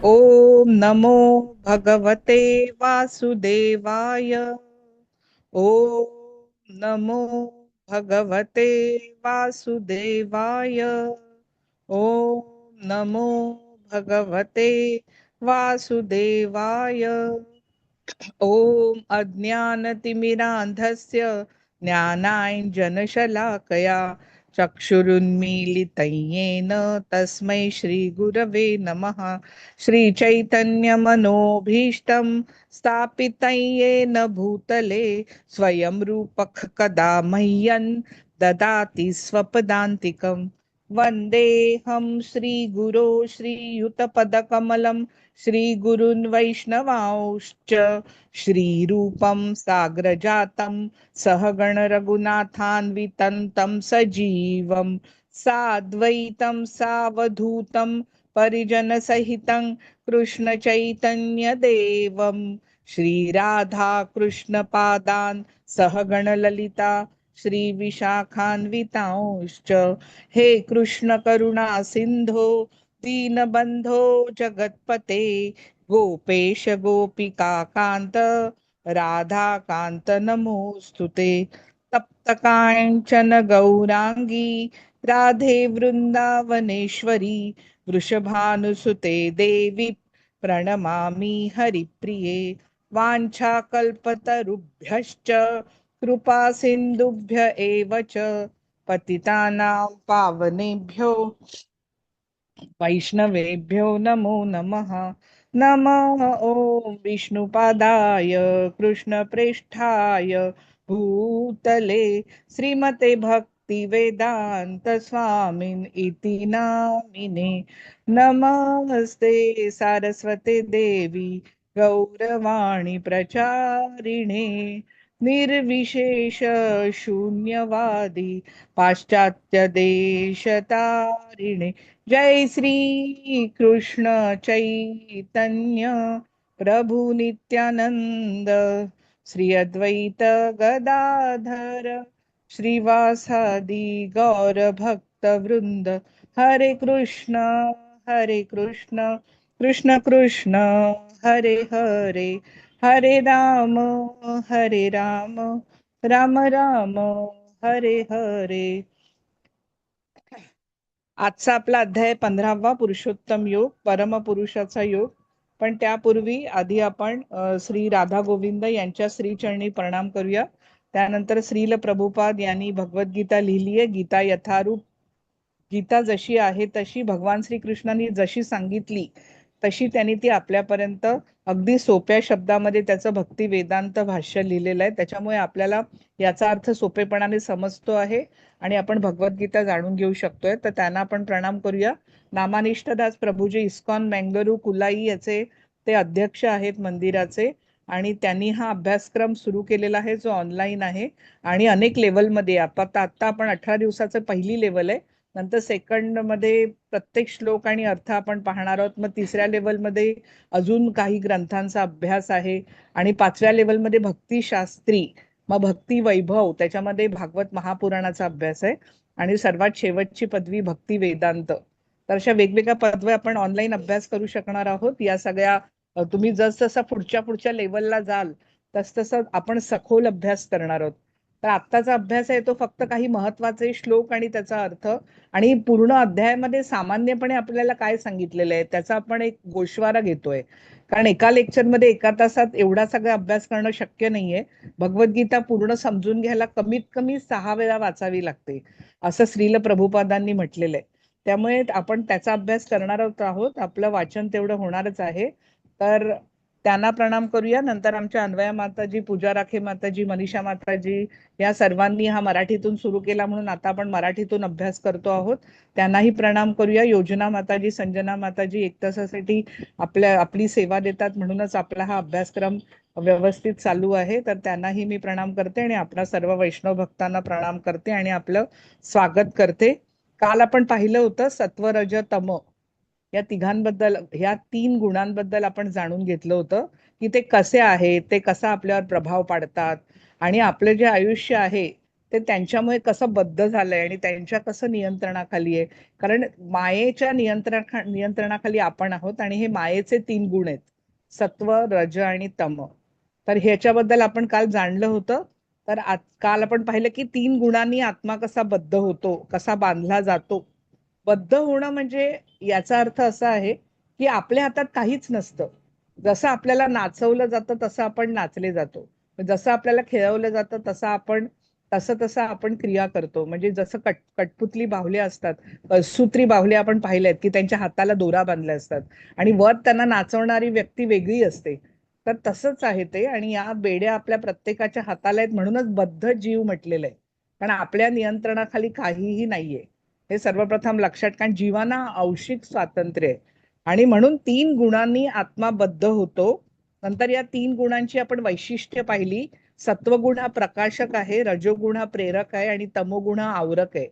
ओम नमो भगवते वासुदेवाय। ओम नमो भगवते वासुदेवाय। ओम नमो भगवते वासुदेवाय। ओम अज्ञानतिमिरान्धस्य ज्ञानाञ्जनशलाकया चक्षुरुन्मीलितं येन तस्मै श्रीगुरवे नमः। श्रीचैतन्यमनोभीष्टं स्थापितं येन भूतले स्वयं रूपः कदा मह्यं ददाति स्वपदान्तिकम्। वन्देऽहं श्रीगुरो श्रीयुतपदकमलं श्रीगुरुन् वैष्णवांश्च श्रीरूपं साग्रजातं सहगण रघुनाथान्वितं तं सजीवं साद्वैतं सावधूतं परिजनसहितं कृष्णचैतन्यदेवं श्रीराधा कृष्णपादान् सहगण ललिता श्रीविशाखान्वितांश्च। हे कृष्ण करुणा सिंधो दीनबंधो जगत्पते गोपेश गोपिका कांत राधा कांत नमोस्तुते। तप्त कांचन गौरांगी राधे वृंदावनेश्वरी वृषभानुसुते देवी प्रणमामि हरिप्रिये। वाञ्छाकल्पतरुभ्यश्च कृपा सिन्धुभ्य एव च पतितानां पावनेभ्यो वैष्णवेभ्यो नमो नमः। नमः ॐ विष्णुपादाय कृष्णप्रेष्ठाय भूतले श्रीमते भक्ति वेदांत स्वामिन् इति नामिने। नमस्ते सारस्वते देवी गौरवाणी प्रचारिणे निर्विशेष शून्यवादी पाश्चात्य देशतारिणे। जय श्री कृष्ण चैतन्य प्रभु नित्यानंद श्री अद्वैत गदाधर श्रीवासादि गौर भक्त वृंद। हरे कृष्ण कृष्ण कृष्ण हरे हरे हरे राम राम राम हरे हरे। आजचा आपला अध्याय 15वा पुरुषोत्तम योग परमपुरुषाचा योग. पण त्यापूर्वी आधी आपण श्री राधा गोविंद यांच्या श्रीचरणी प्रणाम करूया. त्यानंतर श्रील प्रभुपाद यांनी भगवद्गीता लिहिली आहे. गीता यथारूप, गीता जशी आहे तशी भगवान श्रीकृष्णांनी जशी सांगितली तशी त्यांनी ती आपल्यापर्यंत अगदी सोप्या शब्दामध्ये त्याचं भक्ती वेदांत भाष्य लिहिलेलं आहे. त्याच्यामुळे आपल्याला याचा अर्थ सोपेपणाने समजतो आहे आणि आपण भगवद्गीता जाणून घेऊ शकतोय. तर त्यांना आपण प्रणाम करूया. नामानिष्ठदास प्रभूजी इस्कॉन बेंगलुरू कुलाई याचे ते अध्यक्ष आहेत मंदिराचे, आणि त्यांनी हा अभ्यासक्रम सुरू केलेला आहे जो ऑनलाईन आहे आणि अनेक लेवलमध्ये. आता आपण 18 दिवसाचं पहिली लेवल आहे, नंतर सेकंड मध्ये प्रत्येक श्लोक आणि अर्थ आपण पाहणार आहोत. मग तिसऱ्या लेवलमध्ये अजून काही ग्रंथांचा अभ्यास आहे आणि 5व्या लेवलमध्ये भक्तिशास्त्री, मग भक्ती वैभव, त्याच्यामध्ये भागवत महापुराणाचा अभ्यास आहे आणि सर्वात शेवटची पदवी भक्ती वेदांत. तर अशा वेगवेगळ्या पदव्या आपण ऑनलाईन अभ्यास करू शकणार आहोत. या सगळ्या तुम्ही जसं पुढच्या लेवलला जाल तसं आपण सखोल अभ्यास करणार आहोत. तर आत्ताचा अभ्यास आहे तो फक्त काही महत्वाचे श्लोक आणि त्याचा अर्थ, आणि पूर्ण अध्यायामध्ये सामान्यपणे आपल्याला काय सांगितलेलं आहे त्याचा आपण एक गोषवारा घेतोय. कारण एका लेक्चरमध्ये एका तासात एवढा सगळा अभ्यास करणं शक्य नाहीये. भगवद्गीता पूर्ण समजून घ्यायला कमीत कमी 6 वेळा वाचावी लागते असं श्रील प्रभुपादांनी म्हटलेलं आहे. त्यामुळे आपण त्याचा अभ्यास करणार आहोत. आपलं वाचन तेवढं होणारच आहे. तर त्यांना प्रणाम करूया. नंतर आमच्या अन्वया माताजी, पूजा राखे माताजी, मनीषा माताजी या सर्वांनी हा मराठीतून सुरू केला म्हणून आता आपण मराठीतून अभ्यास करतो आहोत. त्यांनाही प्रणाम करूया. योजना माताजी, संजना माताजी 1 तासासाठी आपली सेवा देतात म्हणूनच आपला हा अभ्यासक्रम व्यवस्थित चालू आहे. तर त्यांनाही मी प्रणाम करते आणि आपल्या सर्व वैष्णव भक्तांना प्रणाम करते आणि आपलं स्वागत करते. काल आपण पाहिलं होतं सत्व रज तम या तिघांबद्दल, ह्या 3 गुणांबद्दल आपण जाणून घेतलं होतं की ते कसे आहेत, ते कसा आपल्यावर प्रभाव पाडतात आणि आपलं जे आयुष्य आहे ते त्यांच्यामुळे कसं बद्ध झालंय आणि त्यांच्या कसं नियंत्रणाखाली आहे. कारण मायेच्या नियंत्रणाखाली आपण आहोत आणि हे मायेचे 3 गुण आहेत, सत्व, रज आणि तम. तर ह्याच्याबद्दल आपण काल जाणलं होतं. तर काल आपण पाहिलं की 3 गुणांनी आत्मा कसा बद्ध होतो, कसा बांधला जातो. बद्ध होणं म्हणजे याचा अर्थ असा आहे की आपल्या हातात काहीच नसतं. जसं आपल्याला नाचवलं जातं तसं आपण नाचले जातो. जसं आपल्याला खेळवलं जातं तसं तसं आपण क्रिया करतो. म्हणजे जसं कठपुतली बाहुले असतात, सूत्री बाहुले आपण पाहिलेत की त्यांच्या हाताला दोरा बांधले असतात आणि वर त्यांना नाचवणारी व्यक्ती वेगळी असते. तर तसंच आहे ते. आणि या बेड्या आपल्या प्रत्येकाच्या हाताला आहेत म्हणूनच बद्ध जीव म्हटलेलं आहे. कारण आपल्या नियंत्रणाखाली काहीही नाहीये, हे सर्वप्रथम लक्षात. कारण जीवाना औशिक स्वातंत्र्य आहे आणि म्हणून 3 गुणांनी आत्मा बद्ध होतो. नंतर या 3 गुणांची आपण वैशिष्ट्य पाहिली. सत्वगुण हा प्रकाशक आहे, रजोगुण हा प्रेरक आहे आणि तमोगुण हा आवरक आहे.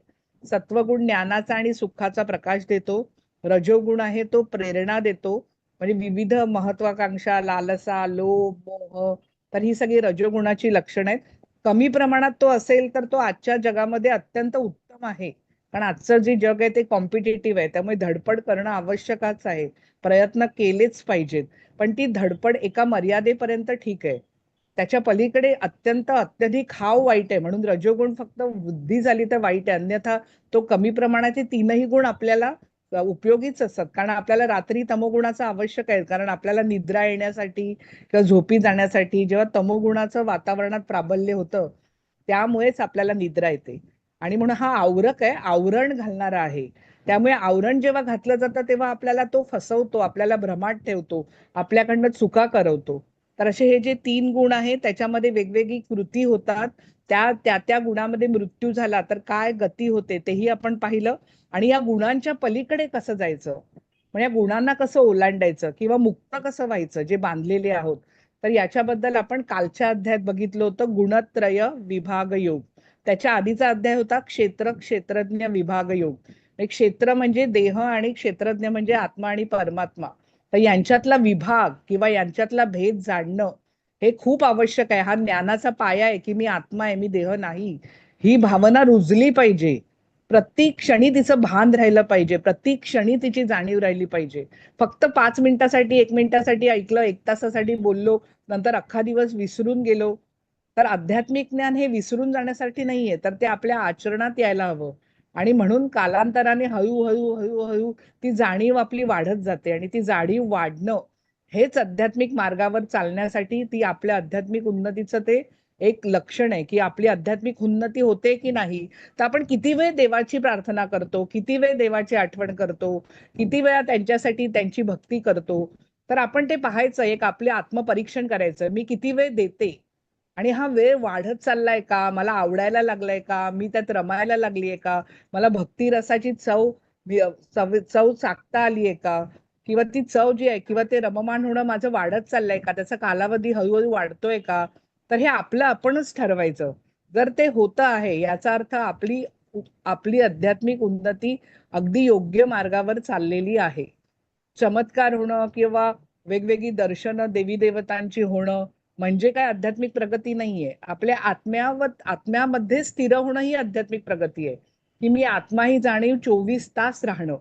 सत्वगुण ज्ञानाचा आणि सुखाचा प्रकाश देतो. रजोगुण आहे तो प्रेरणा देतो, म्हणजे विविध महत्वाकांक्षा, लालसा, लोभ, मोह, तर ही सगळी रजोगुणाची लक्षणं आहेत. कमी प्रमाणात तो असेल तर तो आजच्या जगामध्ये अत्यंत उत्तम आहे. कारण आजचं जे जग आहे ते कॉम्पिटेटिव्ह आहे, त्यामुळे धडपड करणं आवश्यकच आहे. प्रयत्न केलेच पाहिजेत. पण ती धडपड एका मर्यादेपर्यंत ठीक आहे. त्याच्या पलीकडे अत्यधिक हाव वाईट आहे. म्हणून रजोगुण फक्त बुद्धी झाली तर वाईट आहे, अन्यथा तो कमी प्रमाणात हे 3ही गुण आपल्याला उपयोगीच असतात. कारण आपल्याला रात्री तमोगुणाचं आवश्यक आहे, कारण आपल्याला निद्रा येण्यासाठी किंवा झोपी जाण्यासाठी जेव्हा तमोगुणाचं वातावरणात प्राबल्य होतं त्यामुळेच आपल्याला निद्रा येते. आणि म्हणून हा आवरक आहे, आवरण घालणारा आहे. त्यामुळे आवरण जेव्हा घातलं जातं तेव्हा आपल्याला तो फसवतो, आपल्याला भ्रमात ठेवतो, आपल्याकडनं चुका करवतो. तर असे हे जे 3 गुण आहेत त्याच्यामध्ये वेगवेगळी कृती होतात. त्या गुणामध्ये मृत्यू झाला तर काय गती होते तेही आपण पाहिलं. आणि या गुणांच्या पलीकडे कसं जायचं, म्हणजे या गुणांना कसं ओलांडायचं किंवा मुक्त कसं व्हायचं जे बांधलेले आहोत. तर याच्याबद्दल आपण कालच्या अध्यायात बघितलं होतं, गुणत्रय विभाग योग. त्याच्या आधीचा अध्याय होता क्षेत्रज्ञ विभाग योग. क्षेत्र म्हणजे देह आणि क्षेत्रज्ञ म्हणजे आत्मा आणि परमात्मा. तर यांच्यातला विभाग किंवा यांच्यातला भेद जाणणं हे खूप आवश्यक आहे. हा ज्ञानाचा पाया आहे की मी आत्मा आहे, मी देह नाही. ही भावना रुजली पाहिजे. प्रत्येक क्षणी तिचं भान राहिलं पाहिजे, प्रत्येक क्षणी तिची जाणीव राहिली पाहिजे. फक्त 5 मिनिटासाठी, 1 मिनिटासाठी ऐकलं, 1 तासासाठी बोललो, नंतर अख्खा दिवस विसरून गेलो, तर आध्यात्मिक ज्ञान हे विसरून जाण्यासाठी नाहीये, तर ते आपल्या आचरणात यायला हवं. आणि म्हणून कालांतराने हळूहळू हळूहळू ती जाणीव आपली वाढत जाते आणि ती जाणीव वाढणं हेच आध्यात्मिक मार्गावर चालण्यासाठी ती आपल्या आध्यात्मिक उन्नतीचं ते एक लक्षण आहे की आपली आध्यात्मिक उन्नती होते की नाही. तर आपण किती वेळ देवाची प्रार्थना करतो, किती वेळ देवाची आठवण करतो, किती वेळा त्यांच्यासाठी त्यांची भक्ती करतो. तर आपण ते पाहायचं, एक आपले आत्मपरीक्षण करायचं, मी किती वेळ देते आणि हा वेळ वाढत चाललाय का, मला आवडायला लागलाय का, मी त्यात रमायला लागलीये का, मला भक्ती रसाची चव चाकता आलीये का, किंवा ती चव जी आहे किंवा ते रममाण होणं माझं वाढत चाललंय का, त्याचा कालावधी हळूहळू वाढतोय का. तर हे आपलं आपणच ठरवायचं. जर ते होतं आहे याचा अर्थ आपली आपली आध्यात्मिक उन्नती अगदी योग्य मार्गावर चाललेली आहे. चमत्कार होणं किंवा वेगवेगळी दर्शनं देवी देवतांची होणं म्हणजे काय आध्यात्मिक प्रगती नाहीये. आपल्या आत्म्यामध्ये स्थिर होणं ही आध्यात्मिक प्रगती आहे. की मी आत्मा ही जाणीव 24 तास राहणं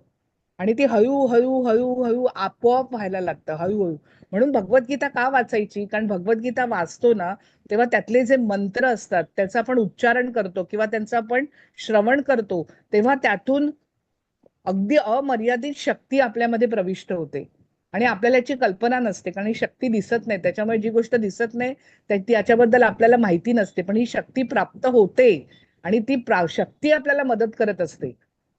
आणि ती हळूहळू हळूहळू आपोआप व्हायला लागतं, हळूहळू. म्हणून भगवद्गीता का वाचायची, कारण भगवद्गीता वाचतो ना तेव्हा त्यातले जे मंत्र असतात त्याचं आपण उच्चारण करतो किंवा त्यांचं आपण श्रवण करतो, तेव्हा त्यातून अगदी अमर्यादित शक्ती आपल्यामध्ये प्रविष्ट होते. आणि आपल्याला याची कल्पना नसते, कारण ही शक्ती दिसत नाही. त्याच्यामुळे जी गोष्ट दिसत नाही त्याच्याबद्दल आपल्याला माहिती नसते, पण ही शक्ती प्राप्त होते आणि ती शक्ती आपल्याला मदत करत असते.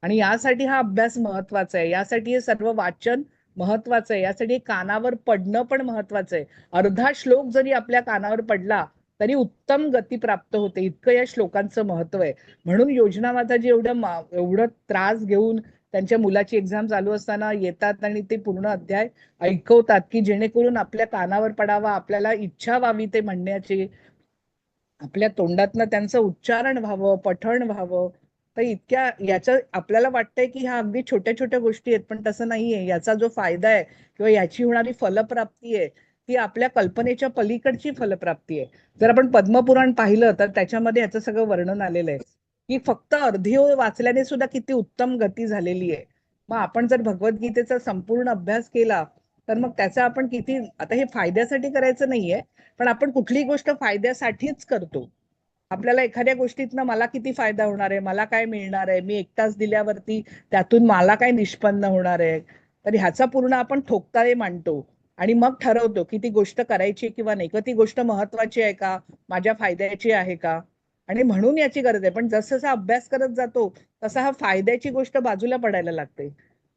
आणि यासाठी हा अभ्यास महत्वाचा आहे, यासाठी हे सर्व वाचन महत्वाचं आहे, यासाठी कानावर पडणं पण महत्वाचं आहे. अर्धा श्लोक जरी आपल्या कानावर पडला तरी उत्तम गती प्राप्त होते, इतकं या श्लोकांचं महत्व आहे. म्हणून योजना माताजी एवढं त्रास घेऊन त्यांच्या मुलाची एक्झाम चालू असताना येतात आणि ते पूर्ण अध्याय ऐकवतात की जेणेकरून आपल्या कानावर पडावा, आपल्याला इच्छा व्हावी ते म्हणण्याची, आपल्या तोंडातनं त्यांचं उच्चारण व्हावं, पठण व्हावं. तर इतक्या याच्या आपल्याला वाटतंय की ह्या अगदी छोट्या छोट्या गोष्टी आहेत, पण तसं नाहीये. याचा जो फायदा आहे किंवा याची होणारी फलप्राप्ती आहे ती आपल्या कल्पनेच्या पलीकडची फलप्राप्ती आहे. जर आपण पद्मपुराण पाहिलं तर त्याच्यामध्ये याचं सगळं वर्णन आलेलं आहे की फक्त अर्धी ओळ वाचल्याने सुद्धा किती उत्तम गती झालेली आहे. मग आपण जर भगवद्गीतेचा संपूर्ण अभ्यास केला तर मग त्याचा आपण किती, आता हे फायद्यासाठी करायचं नाहीये, पण आपण कुठली गोष्ट फायद्यासाठीच करतो. आपल्याला एखाद्या गोष्टीतनं मला किती फायदा होणार आहे, मला काय मिळणार आहे, मी 1 तास दिल्यावरती त्यातून मला काय निष्पन्न होणार आहे, तर ह्याचा पूर्ण आपण ठोकताळे मांडतो आणि मग ठरवतो की ती गोष्ट करायची किंवा नाही, किंवा ती गोष्ट महत्वाची आहे का, माझ्या फायद्याची आहे का. आणि म्हणून याची गरज आहे. पण जसं जसा अभ्यास करत जातो तसा हा फायद्याची गोष्ट बाजूला पडायला लागते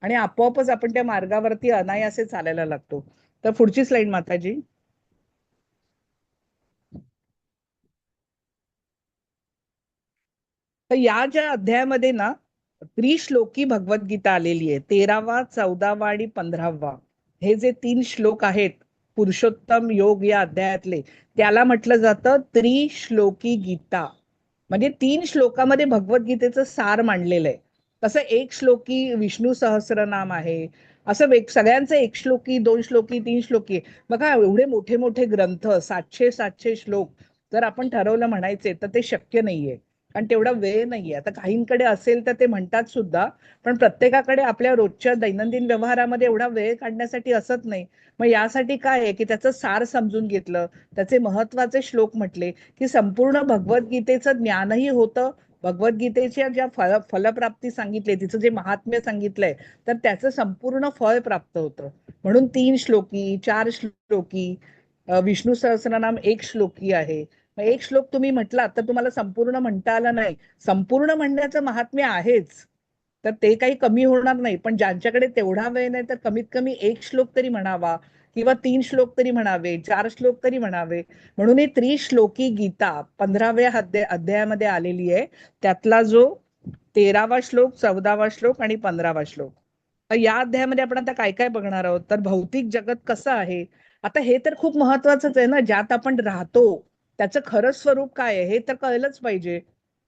आणि आपोआपच आपण त्या मार्गावरती अनायासे चालायला लागतो. तर पुढची स्लाइड माताजी. तर या ज्या अध्यायामध्ये ना त्रिश्लोकी भगवद्गीता आलेली आहे. 13वा, 14वा आणि 15वा हे जे 3 श्लोक आहेत पुरुषोत्तम योग या अध्यायातले, त्याला म्हटलं जातं त्रिश्लोकी गीता. म्हणजे 3 श्लोकामध्ये भगवद्गीतेचं सार मांडलेलं आहे. तसं एक श्लोकी विष्णू सहस्रनाम आहे, असं सगळ्यांचं 1 श्लोकी, 2 श्लोकी, 3 श्लोकी. बघा एवढे मोठे मोठे ग्रंथ, 700 श्लोक जर आपण ठरवलं म्हणायचे तर ते शक्य नाहीये, कारण तेवढा वेळ नाहीये. आता काहींकडे असेल तर ते म्हणतात सुद्धा, पण प्रत्येकाकडे आपल्या रोजच्या दैनंदिन व्यवहारामध्ये एवढा वेळ काढण्यासाठी असत नाही. मग यासाठी काय आहे की त्याचं सार समजून घेतलं, त्याचे महत्वाचे श्लोक म्हटले की संपूर्ण भगवद्गीतेचं ज्ञानही होतं. भगवद्गीतेच्या ज्या फलप्राप्ती सांगितले, तिचं जे महात्म्य सांगितलंय, तर त्याचं संपूर्ण फळ प्राप्त होतं. म्हणून 3 श्लोकी, 4 श्लोकी, विष्णू सहस्रनाम 1 श्लोकी आहे. मग 1 श्लोक तुम्ही म्हटलात तर तुम्हाला संपूर्ण म्हणता आलं नाही. संपूर्ण म्हणण्याचं महात्म्य आहेच, तर ते काही कमी होणार नाही. पण ज्यांच्याकडे तेवढा वेळ नाही तर कमीत कमी 1 श्लोक तरी म्हणावा किंवा 3 श्लोक तरी म्हणावे, 4 श्लोक तरी म्हणावे. म्हणून ही त्रिश्लोकी गीता 15व्या अध्यायामध्ये आलेली आहे. त्यातला जो 13वा श्लोक, 14वा श्लोक आणि 15वा श्लोक. या अध्यायामध्ये आपण आता काय काय बघणार आहोत, तर भौतिक जगत कसं आहे. आता हे तर खूप महत्वाचंच आहे ना, ज्यात आपण राहतो त्याचं खरं स्वरूप काय आहे हे तर कळलंच पाहिजे.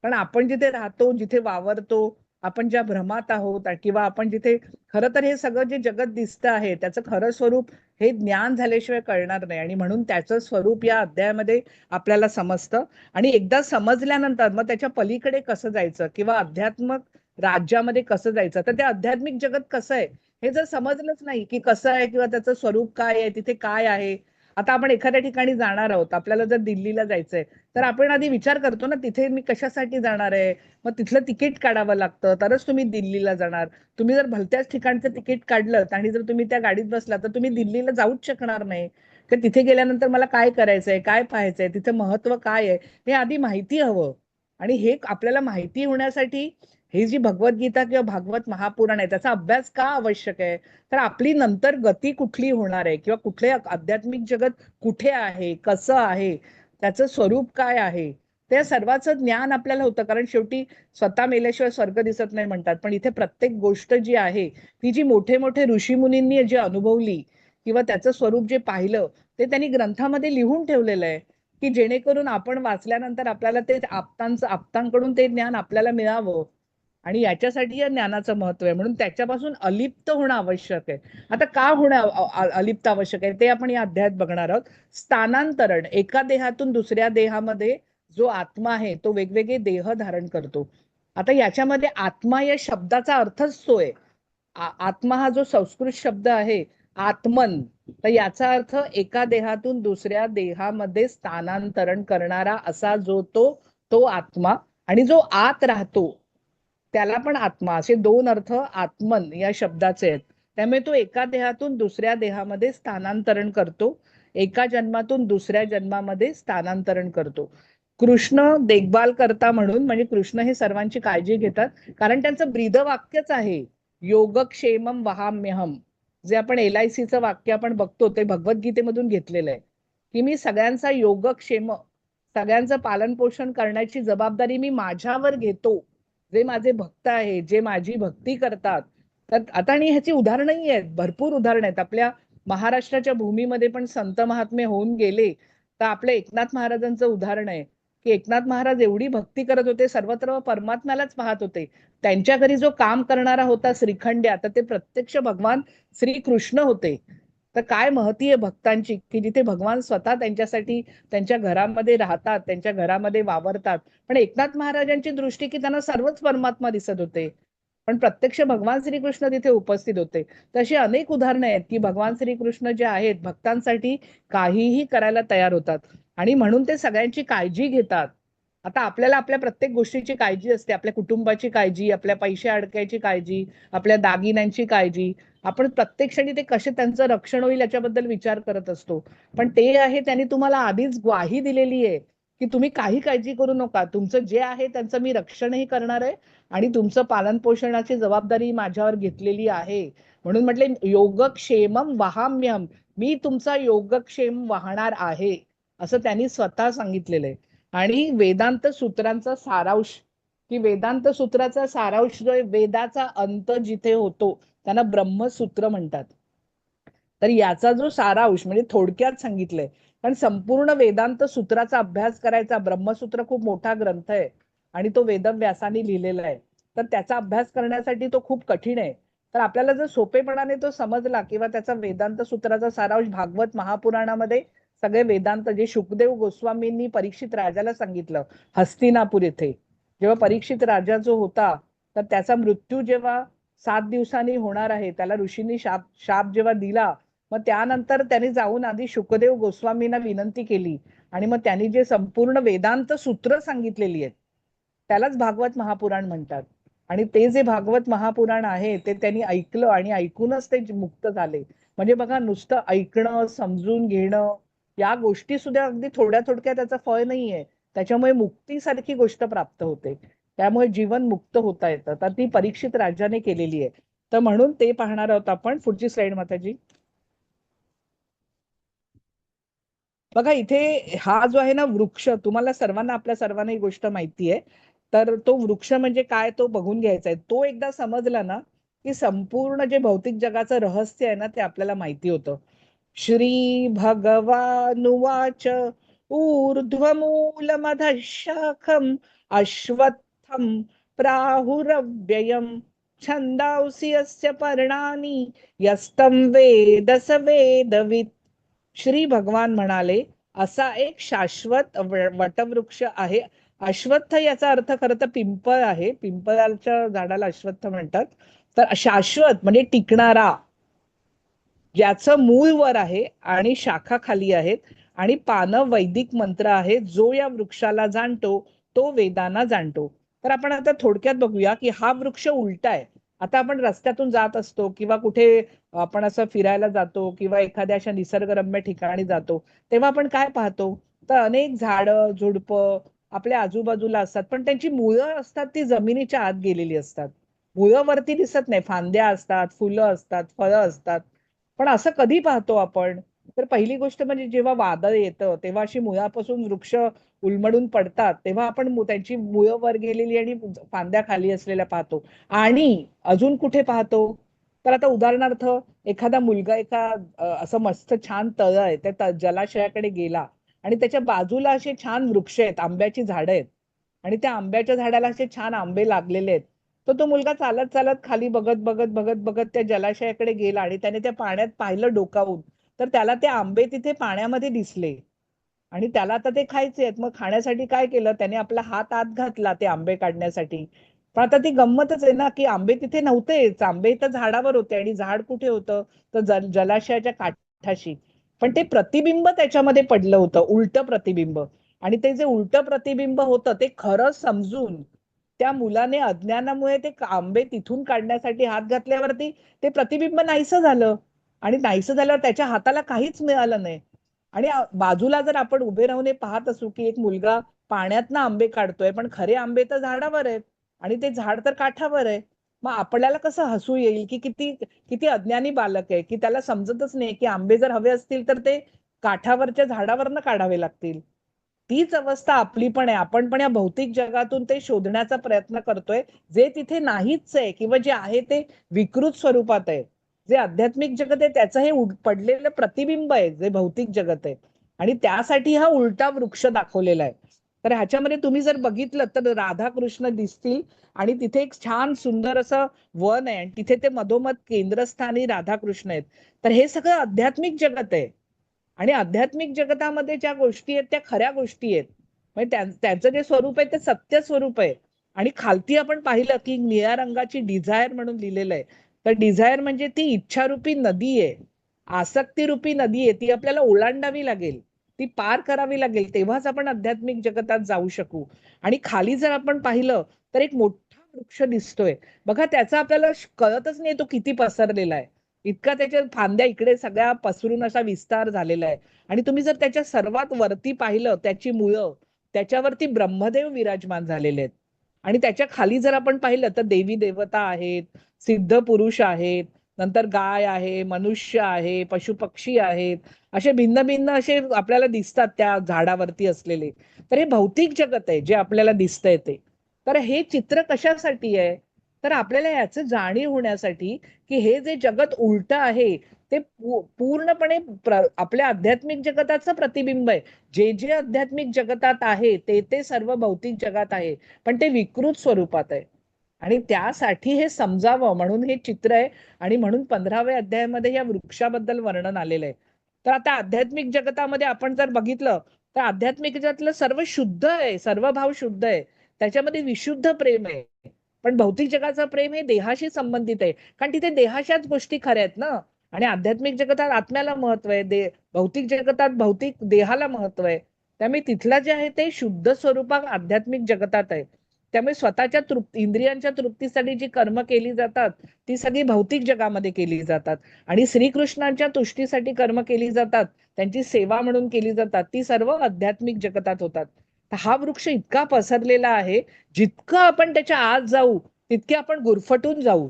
कारण आपण जिथे राहतो, जिथे वावरतो, आपण ज्या भ्रमात आहोत किंवा आपण जिथे, खरं तर हे सगळं जे जगत दिसतं आहे त्याचं खरं स्वरूप हे ज्ञान झाल्याशिवाय कळणार नाही. आणि म्हणून त्याचं स्वरूप या अध्यायामध्ये आपल्याला समजतं. आणि एकदा समजल्यानंतर मग त्याच्या पलीकडे कसं जायचं किंवा अध्यात्मक राज्यामध्ये कसं जायचं, तर ते आध्यात्मिक जगत कसं आहे हे जर समजलंच नाही की कसं आहे किंवा त्याचं स्वरूप काय आहे, तिथे काय आहे. आता आपण एखाद्या ठिकाणी जाणार आहोत, आपल्याला जर दिल्लीला जायचंय तर आपण आधी विचार करतो ना, तिथे मी कशासाठी जाणार आहे, मग तिथलं तिकीट काढावं लागतं तरच तुम्ही दिल्लीला जाणार. तुम्ही जर भलत्याच ठिकाणचं तिकीट काढलं आणि जर तुम्ही त्या गाडीत बसला तर तुम्ही दिल्लीला जाऊच शकणार नाही. तर तिथे गेल्यानंतर मला काय करायचंय, काय पाहायचंय, तिथे महत्व काय आहे हे आधी माहिती हवं. आणि हे आपल्याला माहिती होण्यासाठी ही जी भगवद्गीता किंवा भागवत महापुराण आहे त्याचा अभ्यास का आवश्यक आहे, तर आपली नंतर गती कुठली होणार आहे किंवा कुठले आध्यात्मिक जगत कुठे आहे, कसं आहे, त्याचं स्वरूप काय आहे, त्या सर्वांचं ज्ञान आपल्याला होतं. कारण शेवटी स्वतः मेल्याशिवाय स्वर्ग दिसत नाही म्हणतात, पण इथे प्रत्येक गोष्ट जी आहे ती जी मोठे मोठे ऋषीमुनींनी जी अनुभवली किंवा त्याचं स्वरूप जे पाहिलं ते त्यांनी ग्रंथामध्ये लिहून ठेवलेलं आहे, की जेणेकरून आपण वाचल्यानंतर आपल्याला ते आप्तांकडून ते ज्ञान आपल्याला मिळावं. आणि याच्यासाठी या ज्ञानाचं महत्व आहे. म्हणून त्याच्यापासून अलिप्त होणं आवश्यक आहे. आता का होणं अलिप्त आवश्यक आहे ते आपण या अध्यायात बघणार आहोत. स्थानांतरण, एका देहातून दुसऱ्या देहामध्ये जो आत्मा आहे तो वेगवेगळे देह धारण करतो. आता याच्यामध्ये आत्मा या शब्दाचा अर्थच तो आहे. आत्मा हा जो संस्कृत शब्द आहे आत्मन, तर याचा अर्थ एका देहातून दुसऱ्या देहामध्ये स्थानांतरण करणारा असा जो तो आत्मा. आणि जो आत राहतो त्याला पण आत्मा, असे 2 अर्थ आत्मन या शब्दाचे आहेत. त्यामुळे तो एका देहातून दुसऱ्या देहामध्ये स्थानांतरण करतो, एका जन्मातून दुसऱ्या जन्मामध्ये स्थानांतरण करतो. कृष्ण देखभाल करता म्हणून, म्हणजे कृष्ण हे सर्वांची काळजी घेतात, कारण त्यांचं ब्रीदवाक्यच आहे योगक्षेमम वहाम्यहम. जे आपण LICचं वाक्य आपण बघतो ते भगवद्गीतेमधून घेतलेलं आहे, की मी सगळ्यांचा योगक्षेम, सगळ्यांचं पालन पोषण करण्याची जबाबदारी मी माझ्यावर घेतो. जे माझे भक्त आहे, जे माझी भक्ती करतात. तर आता आणि ह्याची उदाहरणही आहेत, भरपूर उदाहरण आहेत. आपल्या महाराष्ट्राच्या भूमीमध्ये पण संत महात्मे होऊन गेले. तर आपल्या एकनाथ महाराजांचं उदाहरण आहे की एकनाथ महाराज एवढी भक्ती करत होते, सर्वत्र परमात्म्यालाच पाहत होते. त्यांच्या घरी जो काम करणारा होता श्रीखंड्या, तर ते प्रत्यक्ष भगवान श्रीकृष्ण होते. तर काय महती आहे भक्तांची, की जिथे भगवान स्वतः त्यांच्यासाठी त्यांच्या घरामध्ये राहतात, त्यांच्या घरामध्ये वावरतात. पण एकनाथ महाराजांची दृष्टी की त्यांना सर्वच परमात्मा दिसत होते, पण प्रत्यक्ष भगवान श्रीकृष्ण तिथे उपस्थित होते. तशी अनेक उदाहरणं आहेत की भगवान श्रीकृष्ण जे आहेत भक्तांसाठी काहीही करायला तयार होतात आणि म्हणून ते सगळ्यांची काळजी घेतात. आता आपल्याला आपल्या प्रत्येक गोष्टीची काळजी असते, आपल्या कुटुंबाची काळजी, आपल्या पैसे अडकायची काळजी, आपल्या दागिन्यांची काळजी. आपण प्रत्येक क्षणी ते कसे त्यांचं रक्षण होईल याच्याबद्दल विचार करत असतो. पण ते आहे त्यांनी तुम्हाला आधीच ग्वाही दिलेली आहे की तुम्ही काही काळजी करू नका, तुमचं जे आहे त्यांचं मी रक्षणही करणार आहे आणि तुमचं पालन पोषणाची जबाबदारी माझ्यावर घेतलेली आहे. म्हणून म्हटले योगक्षेमम वहाम्यहम, मी तुमचा योगक्षेम वाहणार आहे, असं त्यांनी स्वतः सांगितलेलं आहे. आणि वेदांत सूत्रांचा सारांश, की वेदांत सूत्राचा सारांश जो वेदाचा अंत जिथे होतो त्यांना ब्रह्मसूत्र म्हणतात. तर याचा जो सारांश म्हणजे थोडक्यात सांगितलंय, कारण संपूर्ण वेदांत सूत्राचा अभ्यास करायचा, ब्रह्मसूत्र खूप मोठा ग्रंथ आहे आणि तो वेदव्यासाने लिहिलेला आहे, तर त्याचा अभ्यास करण्यासाठी तो खूप कठीण आहे. तर आपल्याला जर सोपेपणाने तो समजला किंवा त्याचा वेदांत सूत्राचा सारांश भागवत महापुराणामध्ये सगळे वेदांत जे शुकदेव गोस्वामींनी परीक्षित राजाला सांगितलं हस्तिनापूर येथे, जेव्हा परीक्षित राजा जो होता तर त्याचा मृत्यू जेव्हा 7 दिवसांनी होणार आहे, त्याला ऋषींनी शाप शाप जेव्हा दिला, मग त्यानंतर त्यांनी जाऊन आधी शुकदेव गोस्वामींना विनंती केली आणि मग त्यांनी जे संपूर्ण वेदांत सूत्र सांगितलेली आहेत त्यालाच भागवत महापुराण म्हणतात. आणि ते जे भागवत महापुराण आहे ते त्यांनी ऐकलं आणि ऐकूनच ते मुक्त झाले. म्हणजे बघा, नुसतं ऐकणं, समजून घेणं या गोष्टी सुद्धा अगदी थोड्या थोडक्या त्याचं फळ नाहीये, त्याच्यामुळे मुक्तीसारखी गोष्ट प्राप्त होते. त्यामुळे जीवन मुक्त होता येतं. तर ती परीक्षित राजाने केलेली आहे. तर म्हणून ते पाहणार आहोत आपण. पुढची स्लाइड माताजी. बघा इथे हा जो आहे ना वृक्ष, तुम्हाला सर्वांना, आपल्या सर्वांना ही गोष्ट माहिती आहे. तर तो वृक्ष म्हणजे काय तो बघून घ्यायचा आहे. तो एकदा समजला ना की संपूर्ण जे भौतिक जगाचं रहस्य आहे ना ते आपल्याला माहिती होतं. श्री भगवानुवाच ऊर्ध्वमूलमधः शाखम् अश्वत्थं प्राहुरव्ययम् छन्दांसि यस्य पर्णानि यस्तं वेद स वेदवित्. श्री भगवान म्हणाले, असा एक शाश्वत वटवृक्ष आहे. अश्वत्थ याचा अर्थ खरं तर पिंपळ आहे, पिंपळाच्या झाडाला अश्वत्थ म्हणतात. तर शाश्वत म्हणजे टिकणारा, ज्याचं मूळ वर आहे आणि शाखा खाली आहेत आणि पानं वैदिक मंत्र आहेत. जो या वृक्षाला जाणतो तो वेदांना जाणतो. तर आपण आता थोडक्यात बघूया की हा वृक्ष उलटा आहे. आता आपण रस्त्यातून जात असतो किंवा कुठे आपण असं फिरायला जातो किंवा एखाद्या अशा निसर्गरम्य ठिकाणी जातो, तेव्हा आपण काय पाहतो, तर अनेक झाडं झुडपं आपल्या आजूबाजूला असतात, पण त्यांची मुळं असतात ती जमिनीच्या आत गेलेली असतात. मुळं वरती दिसत नाही, फांद्या असतात, फुलं असतात, फळं असतात. पण असं कधी पाहतो आपण, तर पहिली गोष्ट म्हणजे जेव्हा वादळ येतं तेव्हा अशी मुळापासून वृक्ष उलमडून पडतात, तेव्हा आपण त्यांची मुळं वर गेलेली आणि फांद्या खाली असलेल्या पाहतो. आणि अजून कुठे पाहतो, तर आता उदाहरणार्थ एखादा मुलगा एका असं मस्त छान तळ आहे त्या जलाशयाकडे गेला आणि त्याच्या बाजूला असे छान वृक्ष आहेत, आंब्याची झाडं आहेत आणि त्या आंब्याच्या झाडाला असे छान आंबे लागलेले आहेत. तर तो मुलगा चालत चालत खाली बघत बघत बघत बघत त्या जलाशयाकडे गेला आणि त्याने त्या पाण्यात पाहिलं डोकावून, तर त्याला ते आंबे तिथे पाण्यामध्ये दिसले आणि त्याला आता ते खायचे आहेत. मग खाण्यासाठी काय केलं त्याने, आपला हात आत घातला ते आंबे काढण्यासाठी. पण आता ती गंमतच आहे ना की आंबे तिथे नव्हतेच, आंबे तर झाडावर होते आणि झाड कुठे होतं, तर जलाशयाच्या काठाशी. पण ते प्रतिबिंब त्याच्यामध्ये पडलं होतं, उलट प्रतिबिंब. आणि ते जे उलट प्रतिबिंब होतं ते खरं समजून त्या मुलाने अज्ञानामुळे ते आंबे तिथून काढण्यासाठी हात घातल्यावरती ते प्रतिबिंब नाहीसं झालं. आणि नाहीसं झाल्यावर त्याच्या हाताला काहीच मिळालं नाही. आणि बाजूला जर आपण उभे राहून पाहत असू की एक मुलगा पाण्यातनं आंबे काढतोय, पण खरे आंबे तर झाडावर आहेत आणि ते झाड तर काठावर आहे, मग आपल्याला कसं हसू येईल की किती किती अज्ञानी बालक आहे, की त्याला समजतच नाही की आंबे जर हवे असतील तर ते काठावरच्या झाडावरनं काढावे लागतील. तीच अवस्था आपली पण आहे. आपण पण या भौतिक जगातून ते शोधण्याचा प्रयत्न करतोय, जे तिथे नाहीच आहे किंवा जे आहे ते विकृत स्वरूपात आहे. जे आध्यात्मिक जगत आहे त्याचं हे पडलेलं प्रतिबिंब आहे जे भौतिक जगत आहे. आणि त्यासाठी हा उलटा वृक्ष दाखवलेला आहे. तर ह्याच्यामध्ये तुम्ही जर बघितलं तर राधाकृष्ण दिसतील आणि तिथे एक छान सुंदर असं वन आहे आणि तिथे ते मधोमध केंद्रस्थानी राधाकृष्ण आहेत. तर हे सगळं आध्यात्मिक जगत आहे आणि आध्यात्मिक जगतामध्ये ज्या गोष्टी आहेत त्या खऱ्या गोष्टी आहेत. म्हणजे त्यांचं जे स्वरूप आहे ते सत्य स्वरूप आहे. आणि खालती आपण पाहिलं की निळ्या रंगाची डिझायर म्हणून लिहिलेलं आहे. तर डिझायर म्हणजे ती इच्छारूपी नदी आहे, आसक्तीरूपी नदी आहे. ती आपल्याला ओलांडावी लागेल, ती पार करावी लागेल, तेव्हाच आपण आध्यात्मिक जगतात जाऊ शकू. आणि खाली जर आपण पाहिलं तर एक मोठा वृक्ष दिसतोय बघा. त्याचा आपल्याला कळतच नाही तो किती पसरलेला आहे. इतका त्याच्या फांद्या इकडे सगळ्या पसरून असा विस्तार झालेला आहे. आणि तुम्ही जर त्याच्या सर्वात वरती पाहिलं त्याची मुळं, त्याच्यावरती ब्रह्मदेव विराजमान झालेले आहेत. आणि त्याच्या खाली जर आपण पाहिलं तर देवी देवता आहेत, सिद्ध पुरुष आहेत, नंतर गाय आहे, मनुष्य आहे, पशु पक्षी आहेत, असे भिन्न भिन्न असे आपल्याला दिसतात त्या झाडावरती असलेले. तर हे भौतिक जगत आहे जे आपल्याला दिसतंय ते. तर हे चित्र कशासाठी आहे? तर आपल्याला याचं जाणीव होण्यासाठी की हे जे जगत उलट आहे ते पूर्णपणे आपल्या आध्यात्मिक जगताचं प्रतिबिंब आहे. जे जे आध्यात्मिक जगतात आहे ते ते सर्व भौतिक जगात आहे, पण ते विकृत स्वरूपात आहे. आणि त्यासाठी हे समजावं म्हणून हे चित्र आहे. आणि म्हणून 15व्या अध्यायामध्ये या वृक्षाबद्दल वर्णन आलेलं आहे. तर आता आध्यात्मिक जगतामध्ये आपण जर बघितलं तर आध्यात्मिक जगतातलं सर्व शुद्ध आहे, सर्व भाव शुद्ध आहे, त्याच्यामध्ये विशुद्ध प्रेम आहे. पण भौतिक जगाचं प्रेम हे देहाशी संबंधित आहे, कारण तिथे देहाच्याच गोष्टी खऱ्या आहेत ना. आणि आध्यात्मिक जगतात आत्म्याला महत्व आहे, भौतिक जगतात भौतिक देहाला महत्व आहे. त्यामुळे तिथलं जे आहे ते शुद्ध स्वरूपात आध्यात्मिक जगतात आहे. त्यामुळे स्वतःच्या इंद्रियांच्या तृप्तीसाठी जी कर्म केली जातात ती सगळी भौतिक जगामध्ये केली जातात. आणि श्रीकृष्णांच्या तुष्टीसाठी कर्म केली जातात, त्यांची सेवा म्हणून केली जातात, ती सर्व आध्यात्मिक जगतात होतात. तर हा वृक्ष इतका पसरलेला आहे, जितकं आपण त्याच्या आत जाऊ तितके आपण गुरफटून जाऊ.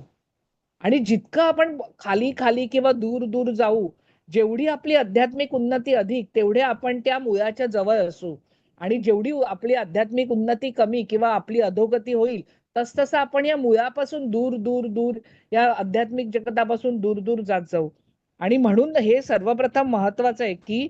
आणि जितकं आपण खाली खाली किंवा दूर दूर जाऊ, जेवढी आपली आध्यात्मिक उन्नती अधिक तेवढे आपण त्या मुळाच्या जवळ असू. आणि जेवढी आपली आध्यात्मिक उन्नती कमी किंवा आपली अधोगती होईल तसतसं आपण या मुळापासून दूर दूर दूर या आध्यात्मिक जगतापासून दूर दूर जात जाऊ. आणि म्हणून हे सर्वप्रथम महत्वाचं आहे की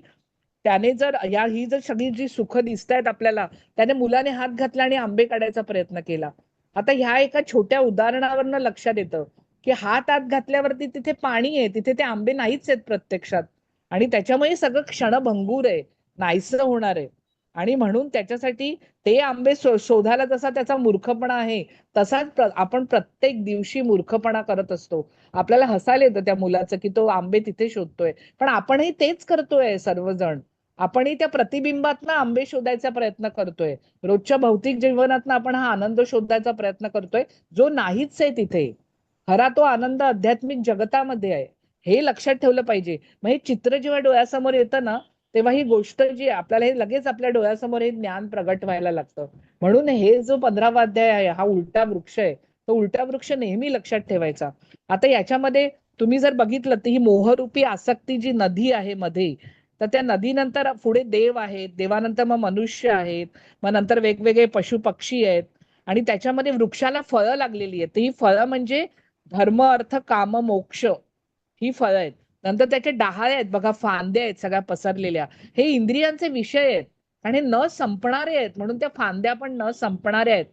त्याने जर ही जर सगळी जी सुख दिसत आहेत आपल्याला, त्याने मुलाने हात घातला आणि आंबे काढायचा प्रयत्न केला. आता ह्या एका छोट्या उदाहरणावरनं लक्षात येतं की हात आत घातल्यावरती तिथे पाणी आहे, तिथे ते आंबे नाहीच आहेत प्रत्यक्षात. आणि त्याच्यामुळे सगळं क्षणभंगूर आहे, नाहीसं होणार आहे. आणि म्हणून त्याच्यासाठी ते आंबे शोधायला जसा त्याचा मूर्खपणा आहे तसाच आपण प्रत्येक दिवशी मूर्खपणा करत असतो. आपल्याला हसायला येतं त्या मुलाचं की तो आंबे तिथे शोधतोय, पण आपणही तेच करतोय सर्वजण. आपणही त्या प्रतिबिंबातनं आंबे शोधायचा प्रयत्न करतोय. रोजच्या भौतिक जीवनातनं आपण हा आनंद शोधायचा प्रयत्न करतोय, जो नाहीच आहे तिथे. खरा तो आनंद आध्यात्मिक जगतामध्ये आहे, हे लक्षात ठेवलं पाहिजे. मग हे चित्र जेव्हा डोळ्यासमोर येतं ना, तेव्हा ही गोष्ट जी आपल्याला हे लगेच आपल्या डोळ्यासमोर हे ज्ञान प्रगट व्हायला लागतं. म्हणून हे जो 15वा अध्याय आहे हा उलटा वृक्ष आहे, तो उलटा वृक्ष नेहमी लक्षात ठेवायचा. आता याच्यामध्ये तुम्ही जर बघितलं तर ही मोहरूपी आसक्ती जी नदी आहे मध्ये, तर त्या नदीनंतर पुढे देव आहेत, देवानंतर मग मनुष्य आहेत, मग नंतर वेगवेगळे पशु पक्षी आहेत. आणि त्याच्यामध्ये वृक्षाला फळं लागलेली आहेत. ही फळं म्हणजे धर्म अर्थ काम मोक्ष ही फळं आहेत. नंतर त्याचे डहाळे आहेत बघा, फांद्या आहेत सगळ्या पसरलेल्या, हे इंद्रियांचे विषय आहेत. आणि हे न संपणारे आहेत, म्हणून त्या फांद्या पण न संपणाऱ्या आहेत.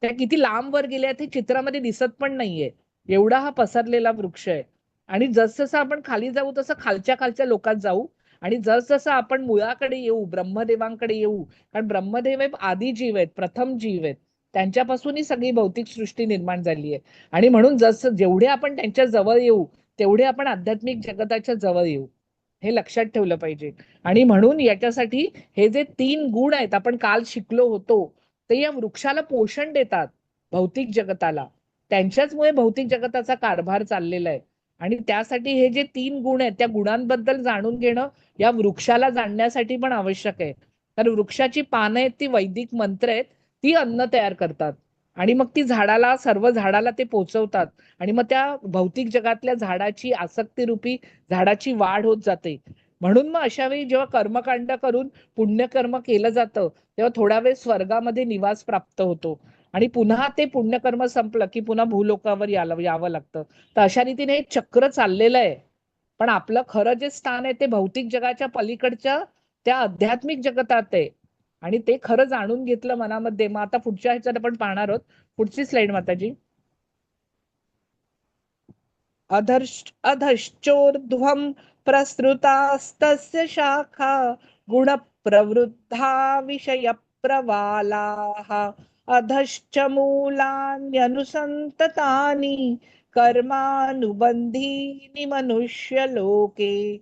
त्या किती लांब वर गेल्या आहेत हे चित्रामध्ये दिसत पण नाहीये, एवढा हा पसरलेला वृक्ष आहे. आणि जसजसं आपण खाली जाऊ तसं खालच्या खालच्या लोकात जाऊ. आणि जसजसं आपण मुळाकडे येऊ, ब्रह्मदेवांकडे येऊ, कारण ब्रह्मदेव हे आदी जीव आहेत, प्रथम जीव आहेत, त्यांच्यापासून ही सगळी भौतिक सृष्टी निर्माण झाली आहे. आणि म्हणून जसं जेवढे आपण त्यांच्या जवळ येऊ तेवढे आपण आध्यात्मिक जगताच्या जवळ येऊ, हे लक्षात ठेवलं पाहिजे. आणि म्हणून याच्यासाठी हे जे 3 गुण आहेत आपण काल शिकलो होतो, ते या वृक्षाला पोषण देतात भौतिक जगताला. त्यांच्याचमुळे भौतिक जगताचा कारभार चाललेला आहे. आणि त्यासाठी हे जे 3 गुण आहेत त्या गुणांबद्दल जाणून घेणं या वृक्षाला जाणण्यासाठी पण आवश्यक आहे. तर वृक्षाची पानं आहेत ती वैदिक मंत्र आहेत, ती अन्न तयार करतात. आणि मग ती झाडाला, सर्व झाडाला ते पोचवतात. आणि मग त्या भौतिक जगातल्या झाडाची आसक्तीरूपी झाडाची वाढ होत जाते. म्हणून मग अशा वेळी जेव्हा कर्मकांड करून पुण्यकर्म केलं जातं तेव्हा थोडा वेळ स्वर्गामध्ये निवास प्राप्त होतो. आणि पुन्हा ते पुण्यकर्म संपलं की पुन्हा भूलोकावर यावं लागतं. तर अशा रीतीने एक चक्र चाललेलं आहे. पण आपलं खरं जे स्थान आहे ते भौतिक जगाच्या पलीकडच्या त्या आध्यात्मिक जगतात आहे. आणि ते खरं जाणून घेतलं मनामध्ये. मग आता पुढच्या ह्याच्यात आपण पाहणार आहोत. पुढची स्लाइड माताजी. अधश्चोर्ध्वं प्रसृतास्तस्य शाखा गुणप्रवृद्धा विषयप्रवालाः अधश्च मूलान्यनुसन्ततानि कर्मानुबंधीनि मनुष्यलोके.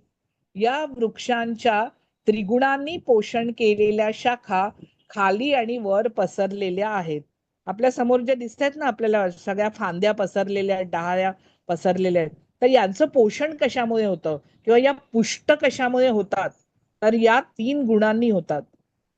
या वृक्षांच्या त्रिगुणांनी पोषण केलेल्या शाखा खाली आणि वर पसरलेल्या आहेत. आपल्या समोर जे दिसत आहेत ना आपल्याला, सगळ्या फांद्या पसरलेल्या, डहाळ्या पसरलेल्या आहेत, तर यांचं पोषण कशामुळे होतं किंवा या पुष्ट कशामुळे होतात, तर या 3 गुणांनी होतात.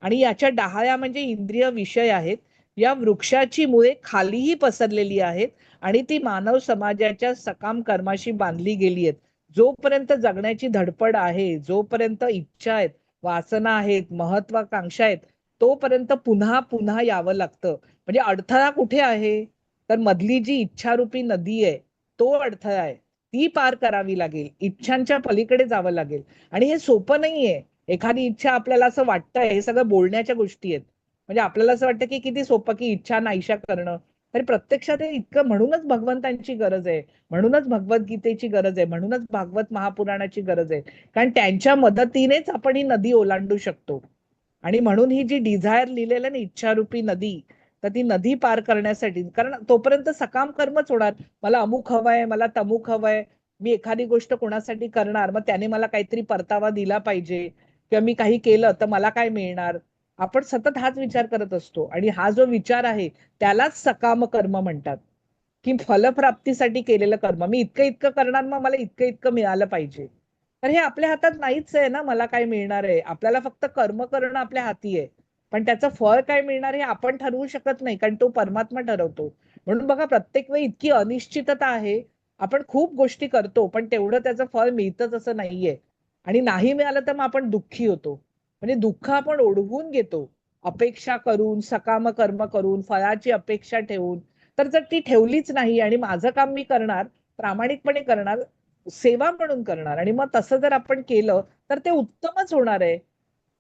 आणि याच्या डहाळ्या म्हणजे इंद्रिय विषय आहेत. या वृक्षाची मुळे खालीही पसरलेली आहेत आणि ती मानव समाजाच्या सकाम कर्माशी बांधली गेली आहेत. जोपर्यंत जगण्याची धडपड आहे, जोपर्यंत इच्छा आहेत, वासना आहेत, महत्वाकांक्षा आहेत, तोपर्यंत पुन्हा पुन्हा यावं लागतं. म्हणजे अडथळा कुठे आहे, तर मधली जी इच्छारूपी नदी आहे तो अडथळा आहे. ती पार करावी लागेल, इच्छांच्या पलीकडे जावं लागेल. आणि हे सोपं नाहीये. एखादी इच्छा आपल्याला असं वाटतंय, हे सगळं बोलण्याच्या गोष्टी आहेत. म्हणजे आपल्याला असं वाटतं की किती सोपं की इच्छा नाहीशा करणं. तरी प्रत्यक्षात हे इतकं, म्हणूनच भगवंतांची गरज आहे, म्हणूनच भगवद्गीतेची गरज आहे, म्हणूनच भागवत महापुराणाची गरज आहे. कारण त्यांच्या मदतीनेच आपण ही नदी ओलांडू शकतो. आणि म्हणून ही जी डिझायर लिहिलेलं ना, इच्छारूपी नदी, तर ती नदी पार करण्यासाठी, कारण तोपर्यंत सकाम कर्मच होणार. मला अमुक हवंय, मला तमुक हवंय, मी एखादी गोष्ट कोणासाठी करणार, मग त्याने मला काहीतरी परतावा दिला पाहिजे, किंवा मी काही केलं तर मला काय मिळणार. आपण सतत हाच विचार करत असतो. आणि हा जो विचार आहे त्यालाच सकाम कर्म म्हणतात, की फलप्राप्तीसाठी केलेलं कर्म. मी इतकं इतकं करणार, मग मला इतकं इतकं मिळालं पाहिजे. तर हे आपल्या हातात नाहीच आहे ना, मला काय मिळणार आहे. आपल्याला फक्त कर्म करणं आपल्या हाती आहे, पण त्याचं फळ काय मिळणार हे आपण ठरवू शकत नाही, कारण तो परमात्मा ठरवतो. म्हणून बघा, प्रत्येक वेळी इतकी अनिश्चितता आहे. आपण खूप गोष्टी करतो, पण तेवढं त्याचं फळ मिळतच असं नाहीये. आणि नाही मिळालं तर मग आपण दुःखी होतो. म्हणजे दुःख आपण ओढवून घेतो, अपेक्षा करून, सकाम कर्म करून, फळाची अपेक्षा ठेवून. तर जर ती ठेवलीच नाही आणि माझं काम मी करणार, प्रामाणिकपणे करणार, सेवा म्हणून करणार, आणि मग तसं जर आपण केलं तर ते उत्तमच होणार आहे.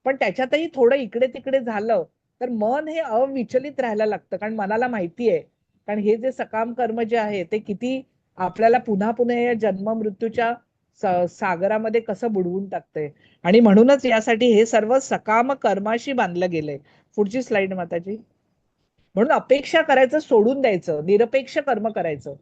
पण त्याच्यातही थोडं इकडे तिकडे झालं तर मन हे अविचलित राहायला लागतं, कारण मनाला माहिती आहे, कारण हे जे सकाम कर्म जे आहे ते किती आपल्याला पुन्हा पुन्हा या जन्म मृत्यूच्या सागरामध्ये कसं बुडवून टाकतंय. आणि म्हणूनच यासाठी हे सर्व सकाम कर्माशी बांधलं गेलंय. पुढची स्लाइड माताजी. म्हणून अपेक्षा करायचं सोडून द्यायचं, निरपेक्ष कर्म करायचं.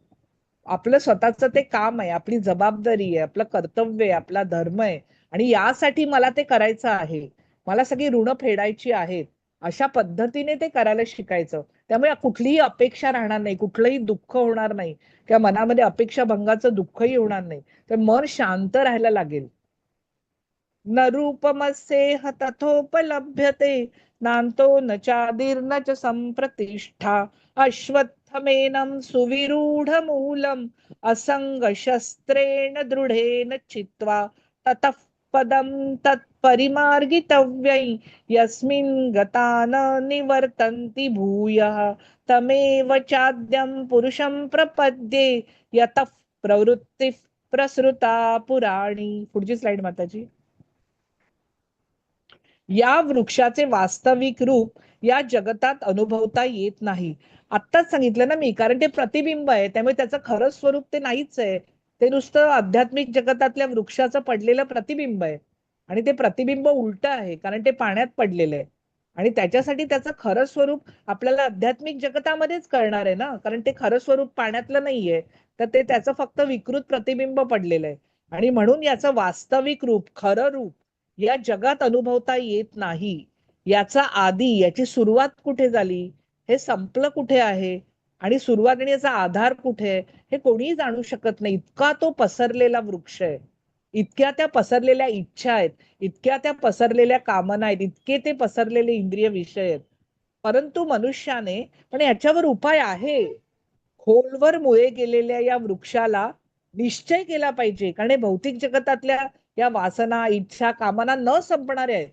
आपलं स्वतःचं ते काम आहे, आपली जबाबदारी आहे, आपलं कर्तव्य आहे, आपला धर्म आहे. आणि यासाठी मला ते करायचं आहे, मला सगळी ऋण फेडायची आहेत, अशा पद्धतीने ते करायला शिकायचं. त्यामुळे कुठलीही अपेक्षा राहणार नाही, कुठलंही दुःख होणार नाही, किंवा मनामध्ये अपेक्षा भंगाचं दुःखही होणार नाही. तर मन शांत राहायला लागेल. न रूपमस्येह तथोपलभ्यते नान्तो न चादिर्न च संप्रतिष्ठा अश्वत्थमेनं सुविरूढमूलम् असंगशस्त्रेण दृढेन चित्वा ततः पदं तत्परिमार्गितव्यै यस्मिन् गता न निवर्तन्ति भूयः तमेव चाद्यं पुरुषं प्रपद्ये यतः प्रवृत्तिः प्रसृता पुराणी. पुढची स्लाइड माताजी. या वृक्षाचे वास्तविक रूप या जगतात अनुभवता येत नाही. आत्ताच सांगितलं ना मी, कारण ते प्रतिबिंब आहे, त्यामुळे त्याचं खरं स्वरूप ते नाहीच आहे. ते नुसतं आध्यात्मिक जगतातल्या वृक्षाचं पडलेलं प्रतिबिंब आहे. आणि ते प्रतिबिंब उलट आहे, कारण ते पाण्यात पडलेलं आहे. आणि त्याच्यासाठी त्याचं खरं स्वरूप आपल्याला आध्यात्मिक जगतामध्येच कळणार आहे ना, कारण ते खरं स्वरूप पाण्यातलं नाहीये. तर ते त्याचं फक्त विकृत प्रतिबिंब पडलेलं आहे. आणि म्हणून याचं वास्तविक रूप, खरं रूप या जगात अनुभवता येत नाही. याचा आधी, याची सुरुवात कुठे झाली, हे संपलं कुठे आहे, आणि सुरुवात आणि याचा आधार कुठे आहे, हे कोणीही जाणू शकत नाही. इतका तो पसरलेला वृक्ष आहे, इतक्या त्या पसरलेल्या इच्छा आहेत, इतक्या त्या पसरलेल्या कामना आहेत, इतके ते पसरलेले इंद्रिय विषय आहेत. परंतु मनुष्याने, पण याच्यावर उपाय आहे. खोलवर मुळे गेलेल्या या वृक्षाला निश्चय केला पाहिजे, कारण हे भौतिक जगतातल्या या वासना, इच्छा, कामना न संपणाऱ्या आहेत.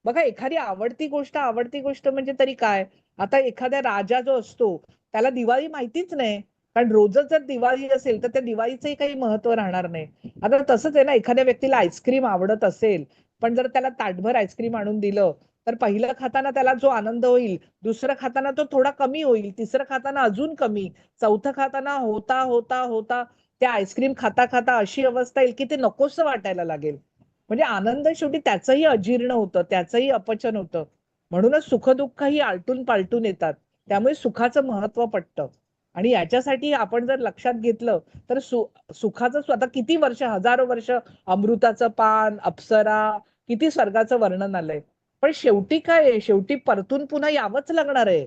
बघा, एखादी आवडती गोष्ट म्हणजे तरी काय. आता एखाद्या राजा जो असतो त्याला दिवाळी माहितीच नाही, कारण रोजच जर दिवाळी असेल तर त्या दिवाळीचंही काही महत्व राहणार नाही. आता तसंच आहे ना, एखाद्या व्यक्तीला आईस्क्रीम आवडत असेल, पण जर त्याला ताटभर आईस्क्रीम आणून दिलं तर पहिलं खाताना त्याला जो आनंद होईल, दुसरं खाताना तो थोडा कमी होईल, तिसरं खाताना अजून कमी, चौथं खाताना होता होता होता त्या आईस्क्रीम खाता खाता अशी अवस्था येईल की ते नकोसं वाटायला लागेल. म्हणजे आनंद शेवटी त्याचंही अजीर्ण होतं, त्याचंही अपचन होतं. म्हणूनच सुख-दुःख ही आलटून पालटून येतात. त्यामुळे सुखाचं महत्व पटतं. आणि याच्यासाठी आपण जर लक्षात घेतलं तर सुखाचं स्वतः किती वर्ष, हजारो वर्ष अमृताचं पान, अप्सरा, किती स्वर्गाचं वर्णन आलंय. पण शेवटी काय आहे, शेवटी परतून पुन्हा यावंच लागणार आहे.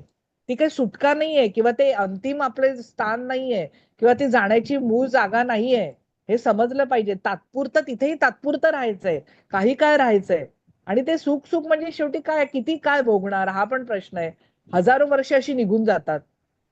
ती काही सुटका नाहीये किंवा ते अंतिम आपले स्थान नाहीये किंवा ती जाण्याची मूळ जागा नाहीये. हे समजलं पाहिजे. तात्पुरतं तिथेही तात्पुरतं राहायचंय, काही काळ राहायचंय. आणि ते सुख सुख म्हणजे शेवटी काय, किती काय भोगणार हा पण प्रश्न आहे. हजारो वर्ष अशी निघून जातात.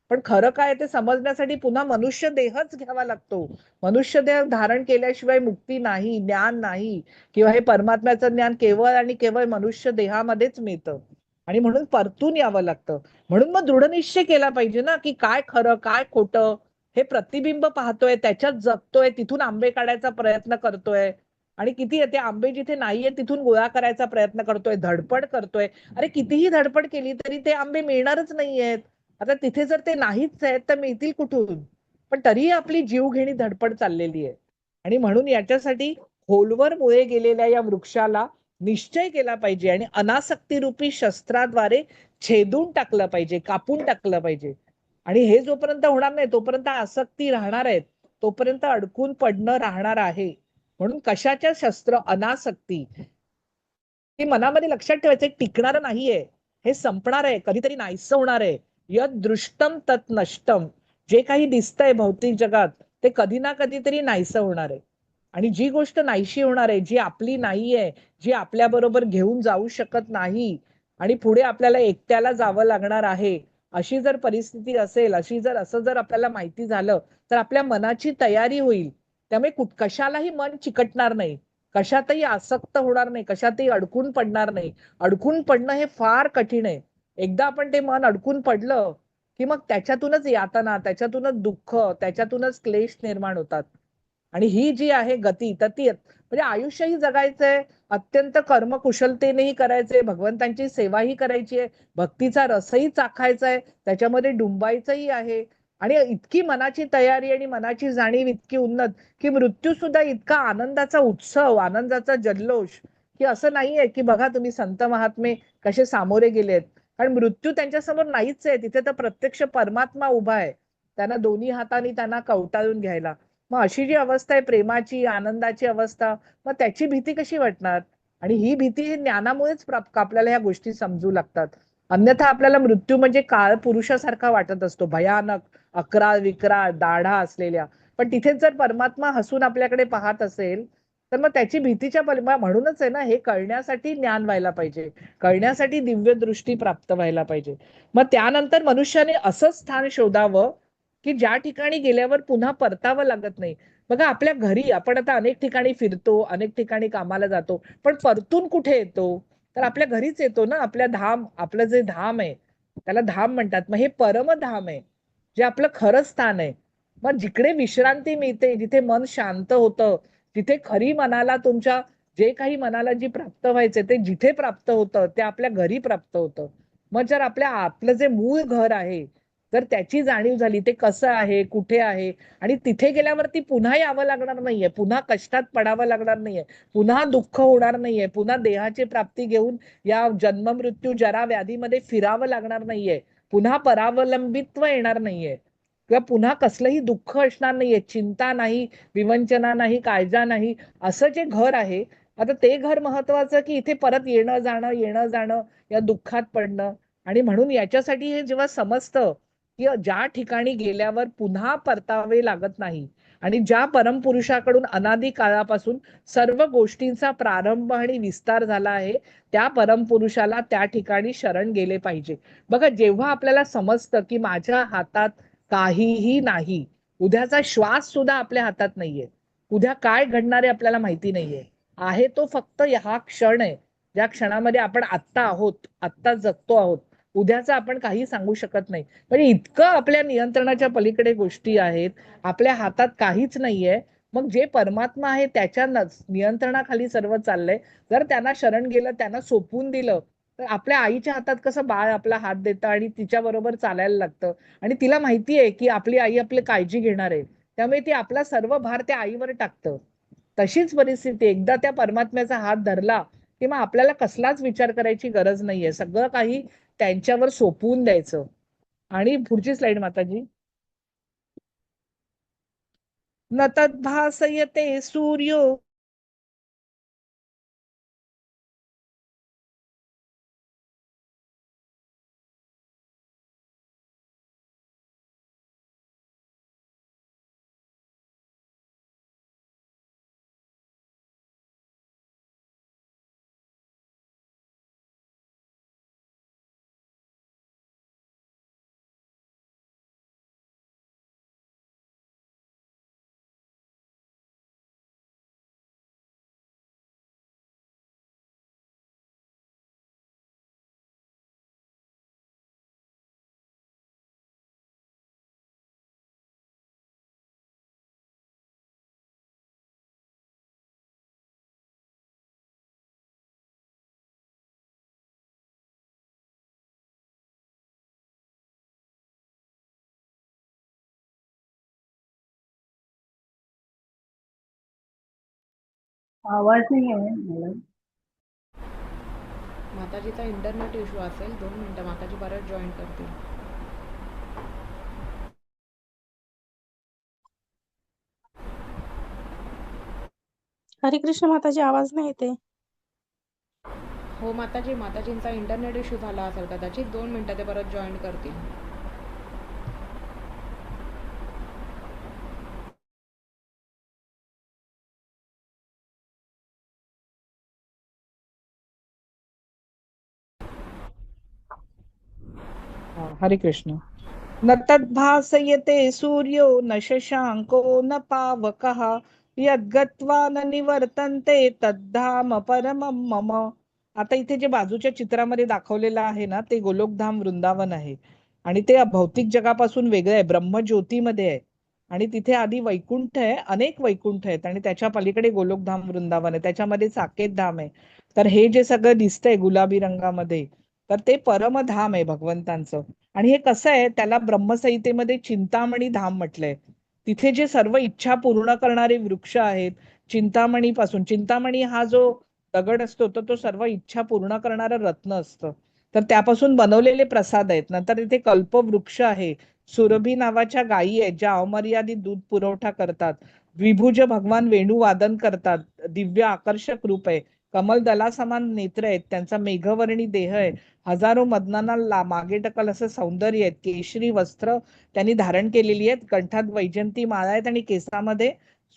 पण खरं काय ते समजण्यासाठी पुन्हा मनुष्य देहच घ्यावा लागतो. मनुष्य देह धारण केल्याशिवाय मुक्ती नाही, ज्ञान नाही, किंवा हे परमात्म्याचं ज्ञान केवळ आणि केवळ मनुष्य देहामध्येच मिळतं. आणि म्हणून परतून यावं लागतं. म्हणून मग दृढनिश्चय केला पाहिजे ना, की काय खरं काय खोटं हे प्रतिबिंब पाहतोय, त्याच्यात जगतोय, तिथून आंबे काढायचा प्रयत्न करतोय. आणि किती ते आंबे जिथे नाहीये तिथून गोळा करायचा प्रयत्न करतोय, धडपड करतोय. अरे कितीही धडपड केली तरी ते आंबे मिळणारच नाहीयेत. आता तिथे जर ते नाहीच आहेत तर मिळतील कुठून. पण तरीही आपली जीवघेणी धडपड चाललेली आहे. आणि म्हणून याच्यासाठी खोलवर मुळे गेलेल्या या वृक्षाला निश्चय केला पाहिजे आणि अनासक्ती रूपी शस्त्राद्वारे छेदून टाकलं पाहिजे, कापून टाकलं पाहिजे. आणि हे जोपर्यंत होणार नाही तोपर्यंत आसक्ती राहणार आहेत, तोपर्यंत अडकून पडणं राहणार आहे. म्हणून कशाच्या शस्त्र, अनासक्ती हे मनामध्ये लक्षात ठेवायचं, टिकणार नाहीये, हे संपणार आहे, कधीतरी नाहीसं होणार आहे. यद दृष्टम तत् नष्टम, जे काही दिसतंय भौतिक जगात ते कधी ना कधीतरी नाहीसं होणार आहे. आणि जी गोष्ट नाहीशी होणार आहे, जी आपली नाहीये, जी आपल्या बरोबर घेऊन जाऊ शकत नाही आणि पुढे आपल्याला एकट्याला जावं लागणार आहे, अशी जर परिस्थिती असेल, असं जर आपल्याला माहिती झालं तर आपल्या मनाची तयारी होईल. त्यामुळे कशालाही मन चिकटणार नाही, कशातही आसक्त होणार नाही, कशातही अडकून पडणार नाही. अडकून पडणं हे फार कठीण आहे. एकदा आपण ते मन अडकून पडलं की मग त्याच्यातूनच यातना, त्याच्यातूनच दुःख, त्याच्यातूनच क्लेश निर्माण होतात. आणि ही जी आहे गती तर ती म्हणजे आयुष्यही जगायचंय, अत्यंत कर्मकुशलतेनेही करायचंय, भगवंतांची सेवाही करायची आहे, भक्तीचा रसही चाखायचा आहे, त्याच्यामध्ये डुंबायचंही आहे. आणि इतकी मनाची तयारी आणि मनाची जाणीव इतकी उन्नत की मृत्यू सुद्धा इतका आनंदाचा उत्सव, आनंदाचा जल्लोष, की असं नाहीये की बघा तुम्ही संत महात्मे कसे सामोरे गेलेत. कारण मृत्यू त्यांच्यासमोर नाहीच आहे, तिथे तर प्रत्यक्ष परमात्मा उभा आहे, त्यांना दोन्ही हातांनी त्यांना कवटाळून घ्यायला. मग अशी जी अवस्था आहे प्रेमाची, आनंदाची अवस्था, मग त्याची भीती कशी वाटणार. आणि ही भीती ज्ञानामुळेच आपल्याला ह्या गोष्टी समजू लागतात. अन्यथा आपल्याला मृत्यू म्हणजे काळ पुरुषासारखा वाटत असतो, भयानक, अकराळ विक्राळ दाढा असलेल्या. पण तिथेच जर परमात्मा हसून आपल्याकडे पाहत असेल तर मग त्याची भीतीच्या म्हणूनच आहे ना, हे कळण्यासाठी ज्ञान व्हायला पाहिजे, कळण्यासाठी दिव्य दृष्टी प्राप्त व्हायला पाहिजे. मग त्यानंतर मनुष्याने असं स्थान शोधावं की ज्या ठिकाणी गेल्यावर पुन्हा परतावं लागत नाही. बघा आपल्या घरी आपण आता अनेक ठिकाणी फिरतो, अनेक ठिकाणी कामाला जातो, पण परतून कुठे येतो, तर आपल्या घरीच येतो ना. आपल्या धाम, आपलं जे धाम आहे त्याला धाम म्हणतात. मग हे परमधाम आहे, जे आपलं खरं स्थान आहे. मग जिकडे विश्रांती मिळते, जिथे मन शांत होतं, तिथे खरी मनाला तुमच्या जे काही मनाला जी प्राप्त व्हायचे ते जिथे प्राप्त होतं ते आपल्या घरी प्राप्त होतं. मग जर आपलं जे मूळ घर आहे तर त्याची जाणीव झाली, ते कसं आहे, कुठे आहे, आणि तिथे गेल्यावरती पुन्हा यावं लागणार नाहीये, पुन्हा कष्टात पडावं लागणार नाहीये, पुन्हा दुःख होणार नाहीये, पुन्हा देहाची प्राप्ती घेऊन या जन्म मृत्यू जरा व्याधीमध्ये फिरावं लागणार नाहीये, पुन्हा परावलंबित्व येणार नाहीये, किंवा पुन्हा कसलंही दुःख असणार नाहीये, चिंता नाही, विवंचना नाही, काळजा नाही, असं जे घर आहे. आता ते घर महत्वाचं की इथे परत येणं जाणं या दुःखात पडणं. आणि म्हणून याच्यासाठी हे जेव्हा समजतं की ज्या ठिकाणी गेल्यावर पुन्हा परतावे लागत नाही आणि ज्या परमपुरुषाकडून अनादी काळापासून सर्व गोष्टींचा प्रारंभ आणि विस्तार झाला आहे, त्या परमपुरुषाला त्या ठिकाणी शरण गेले पाहिजे. बघा जेव्हा आपल्याला समजतं की माझ्या हातात काहीही नाही, उद्याचा श्वास सुद्धा आपल्या हातात नाहीये, उद्या काय घडणार आहे आपल्याला माहिती नाहीये, आहे तो फक्त हा क्षण आहे, ज्या क्षणामध्ये आपण आत्ता आहोत, आत्ता जगतो आहोत, उद्याचं आपण काही सांगू शकत नाही. म्हणजे इतकं आपल्या नियंत्रणाच्या पलीकडे गोष्टी आहेत, आपल्या हातात काहीच नाहीये. मग जे परमात्मा आहे त्याच्या नियंत्रणाखाली सर्व चाललंय, जर त्यांना शरण गेलं, त्यांना सोपवून दिलं, तर आपल्या आईच्या हातात कसं बाळ आपला हात देतं आणि तिच्या बरोबर चालायला लागतं आणि तिला माहिती आहे की आपली आई आपली काळजी घेणार आहे, त्यामुळे ती आपला सर्व भार त्या आईवर टाकतं. तशीच परिस्थिती, एकदा त्या परमात्म्याचा हात धरला की मग आपल्याला कसलाच विचार करायची गरज नाहीये, सगळं काही त्यांच्यावर सोपवून द्यायचं. आणि पुढची स्लाइड माताजी. न तद्भासयते सूर्यो. आवाज नाही आहे मला. माताजीचा इंटरनेट इश्यू असेल, 2 मिनटं, माताजी परत जॉईन करतील. हरे कृष्ण माताजी, आवाज नाही येते. हो माताजी, माताजींचा इंटरनेट इश्यू झाला असेल कदाचित, 2 मिनटं, ते परत जॉईन करतील. हरे कृष्ण. न तद्भासयते सूर्यो न शशांको न पावकः यद्गत्वा न निवर्तन्ते तद्धाम परमं मम. आता इथे जे बाजूच्या चित्रामध्ये दाखवलेलं आहे ना, ते गोलोकधाम वृंदावन आहे आणि ते भौतिक जगापासून वेगळं आहे, ब्रह्मज्योतीमध्ये आहे. आणि तिथे आधी वैकुंठ आहे, अनेक वैकुंठ आहेत आणि त्याच्या पलीकडे गोलोकधाम वृंदावन आहे, त्याच्यामध्ये साकेत धाम आहे. तर हे जे सगळं दिसतंय गुलाबी रंगामध्ये, तर ते परमधाम आहे भगवंतांचं. आणि हे कसं आहे, त्याला ब्रह्मसंहितेमध्ये चिंतामणी धाम म्हटलंय. तिथे जे सर्व इच्छा पूर्ण करणारे वृक्ष आहेत, चिंतामणीपासून, चिंतामणी हा जो दगड असतो तर तो सर्व इच्छा पूर्ण करणारं रत्न असतं. तर त्यापासून बनवलेले प्रसाद आहेत. नंतर इथे कल्पवृक्ष आहे, सुरभी नावाच्या गायी आहेत ज्या अमर्यादित दूध पुरवठा करतात. द्विभुज भगवान वेणू वादन करतात, दिव्य आकर्षक रूप आहे. कमल दलासमान नेत्र आहेत, त्यांचा मेघवर्णी देह आहे. हजारो मदनांना मागे टकल असं सौंदर्य आहेत. केशरी वस्त्र त्यांनी धारण केलेली आहेत, कंठात वैजंती माळा आहेत आणि केसामध्ये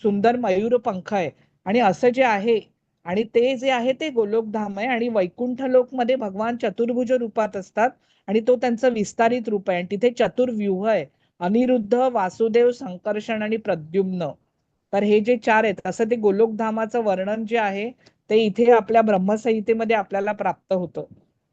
सुंदर मयूर पंख आहे. आणि असं जे आहे, आणि ते जे आहे ते गोलोकधाम आहे. आणि वैकुंठ लोक मध्ये भगवान चतुर्भुज रूपात असतात आणि तो त्यांचं विस्तारित रूप आहे. आणि तिथे चतुर्व्यूह आहे, अनिरुद्ध, वासुदेव, संकर्षण आणि प्रद्युम्न. तर हे जे चार आहेत, असं ते गोलोकधामाचं वर्णन जे आहे ते इथे आपल्या ब्रह्मसंहितेमध्ये आपल्याला प्राप्त होतं.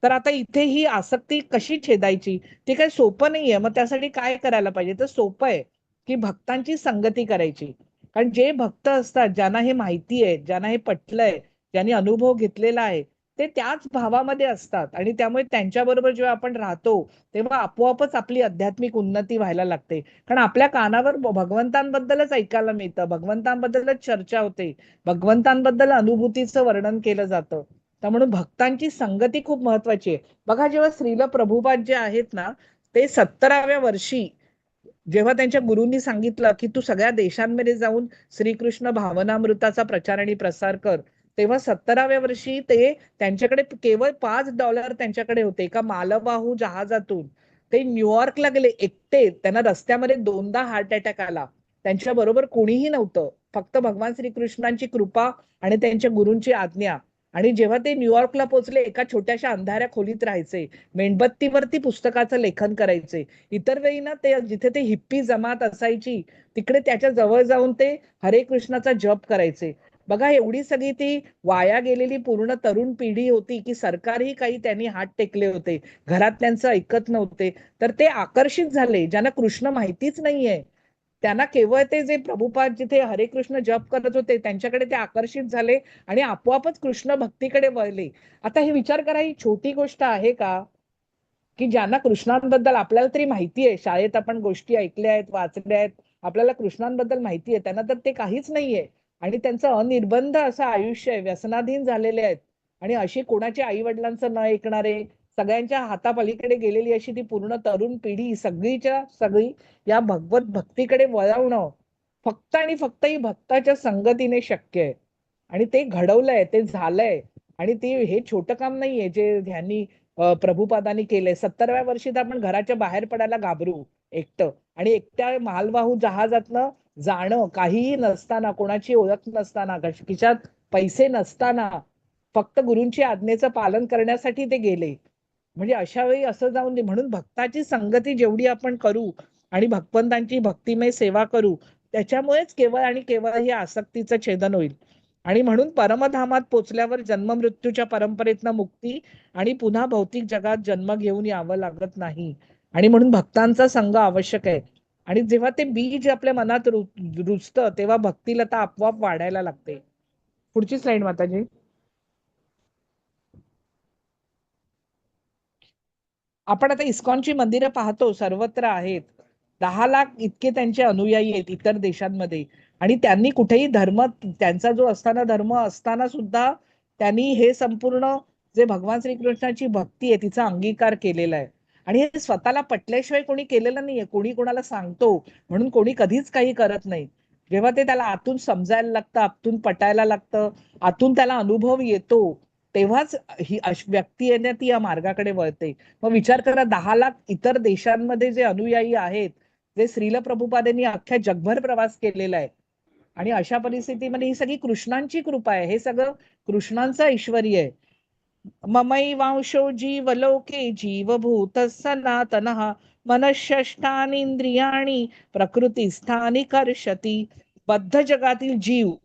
तर आता इथे ही आसक्ती कशी छेदायची, ते काही सोपं नाहीये. मग त्यासाठी काय करायला पाहिजे, तर सोपं आहे की भक्तांची संगती करायची. कारण जे भक्त असतात, ज्यांना हे माहिती आहे, ज्यांना हे पटलंय, ज्यांनी अनुभव घेतलेला आहे, ते त्याच भावामध्ये असतात आणि त्यामुळे त्यांच्याबरोबर जेव्हा आपण राहतो तेव्हा आपोआपच आपली आध्यात्मिक उन्नती व्हायला लागते. कारण आपल्या कानावर भगवंतांबद्दलच ऐकायला मिळतं, भगवंतांबद्दलच चर्चा होते, भगवंतांबद्दल अनुभूतीचं वर्णन केलं जातं. तर म्हणून भक्तांची संगती खूप महत्वाची आहे. बघा, जेव्हा श्रील प्रभुपाद जे आहेत ना, ते 17व्या वर्षी जेव्हा त्यांच्या गुरूंनी सांगितलं की तू सगळ्या देशांमध्ये जाऊन श्रीकृष्ण भावनामृताचा प्रचार आणि प्रसार कर, तेव्हा 17व्या वर्षी ते त्यांच्याकडे केवळ $5 त्यांच्याकडे होते. एका मालवाहू जहाजातून ते न्यूयॉर्कला गेले एकटे. त्यांना रस्त्यामध्ये 2दा हार्ट अटॅक आला. त्यांच्या बरोबर कोणीही नव्हतं, फक्त भगवान श्रीकृष्णांची कृपा आणि त्यांच्या गुरूंची आज्ञा. आणि जेव्हा ते न्यूयॉर्कला पोहोचले, एका छोट्याशा अंधाऱ्या खोलीत राहायचे, मेणबत्तीवरती पुस्तकाचं लेखन करायचे. इतर वेळी ना, ते जिथे ते हिप्पी जमात असायची तिकडे त्याच्या जवळ जाऊन ते हरे कृष्णाचा जप करायचे. बघा, एवढी सगळी ती वाया गेलेली पूर्ण तरुण पिढी होती की सरकारही काही त्यांनी हात टेकले होते, घरात त्यांचं ऐकत नव्हते. तर ते आकर्षित झाले, ज्यांना कृष्ण माहितीच नाहीये, त्यांना केवळ ते जे प्रभुपाद जिथे हरे कृष्ण जप करत होते त्यांच्याकडे ते आकर्षित झाले आणि आपोआपच कृष्ण भक्तीकडे वळले. आता हे विचार करा, ही छोटी गोष्ट आहे का? की ज्यांना कृष्णांबद्दल आपल्याला तरी माहिती आहे, शाळेत आपण गोष्टी ऐकल्या आहेत, वाचल्या आहेत, आपल्याला कृष्णांबद्दल माहिती आहे, त्यांना तर ते काहीच नाहीये. आणि त्यांचं अनिर्बंध असं आयुष्य आहे, व्यसनाधीन झालेले आहेत. आणि अशी कोणाच्या आई वडिलांचं न ऐकणारे, सगळ्यांच्या हातापलीकडे गेलेली अशी ती पूर्ण तरुण पिढी सगळीच्या सगळी या भगवत भक्तीकडे वळवणं फक्त आणि फक्त ही भक्ताच्या संगतीने शक्य आहे. आणि ते घडवलंय, ते झालंय. आणि ते हे छोटं काम नाहीये जे ध्यांनी प्रभुपादांनी केलंय. 70व्या वर्षी तर आपण घराच्या बाहेर पडायला घाबरू एकटं. आणि एकट्या मालवाहू जहाजातनं जाणं, काहीही नसताना, कोणाची ओळख नसताना, खिशात पैसे नसताना, फक्त गुरूंची आज्ञेचं पालन करण्यासाठी ते गेले. म्हणजे अशा वेळी असं जाऊन दे. म्हणून भक्ताची संगती जेवढी आपण करू आणि भगवंतांची भक्तिमय सेवा करू, त्याच्यामुळेच केवळ आणि केवळ हे आसक्तीचं छेदन होईल. आणि म्हणून परमधामात पोचल्यावर जन्म मृत्यूच्या परंपरेतनं मुक्ती आणि पुन्हा भौतिक जगात जन्म घेऊन यावं लागत नाही. आणि म्हणून भक्तांचा संग आवश्यक आहे. आणि जेव्हा ते बीज आपल्या मनात रुजतं तेव्हा भक्तिलता आपोआप वाढायला लागते. पुढची स्लाइड माताजी. आपण आता इस्कॉनची मंदिरं पाहतो, सर्वत्र आहेत. 10 लाख इतके त्यांचे अनुयायी आहेत इतर देशांमध्ये. आणि त्यांनी कुठेही धर्म, त्यांचा जो धर्म असताना सुद्धा त्यांनी हे संपूर्ण जे भगवान श्रीकृष्णाची भक्ती आहे तिचा अंगीकार केलेला आहे. आणि हे स्वतःला पटल्याशिवाय कोणी केलेलं नाहीये. कोणी कोणाला सांगतो म्हणून कोणी कधीच काही करत नाही. जेव्हा ते त्याला आतून समजायला लागतं, आतून पटायला लागतं, आतून त्याला अनुभव येतो, तेव्हाच ही व्यक्ती आहे ना ती या मार्गाकडे वळते. मग विचार करा, 10 लाख इतर देशांमध्ये जे अनुयायी आहेत, जे श्रील प्रभुपादांनी अख्ख्या जगभर प्रवास केलेला आहे. आणि अशा परिस्थितीमध्ये ही सगळी कृष्णांची कृपा आहे, हे सगळं कृष्णांचं ऐश्वर्य आहे. ममैवांशो जीवलोके जीवभूत सनातनः मनःषष्ठानींद्रियाणि प्रकृतिस्थानी कर्षति. बद्ध जगातील जीव,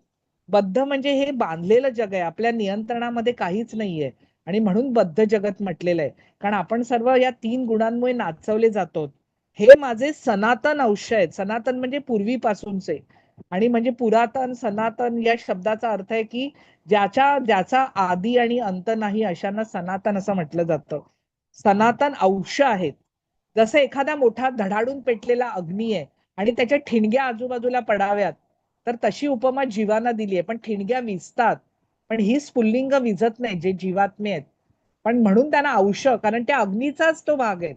बद्ध म्हणजे हे बांधलेलं जग आहे, आपल्या नियंत्रणामध्ये काहीच नाहीये. आणि म्हणून बद्ध जगत म्हटलेलं आहे. कारण आपण सर्व या 3 गुणांमुळे नाचवले जातो. हे माझे सनातन अंश आहेत. सनातन म्हणजे पूर्वीपासूनचे. आणि म्हणजे पुरातन, सनातन या शब्दाचा अर्थ आहे की ज्याचा आदी आणि अंत नाही अशांना सनातन असं म्हटलं जातं. सनातन अंश आहेत. जसं एखादा मोठा धडाडून पेटलेला अग्नी आहे आणि त्याच्या ठिणग्या आजूबाजूला पडाव्यात, तर तशी उपमा जीवांना दिली आहे. पण ठिणग्या विझतात, पण ही स्फुल्लिंग विझत नाही जे जीवात्मे आहेत. पण म्हणून त्यांना अंश, कारण त्या अग्नीचाच तो भाग आहे.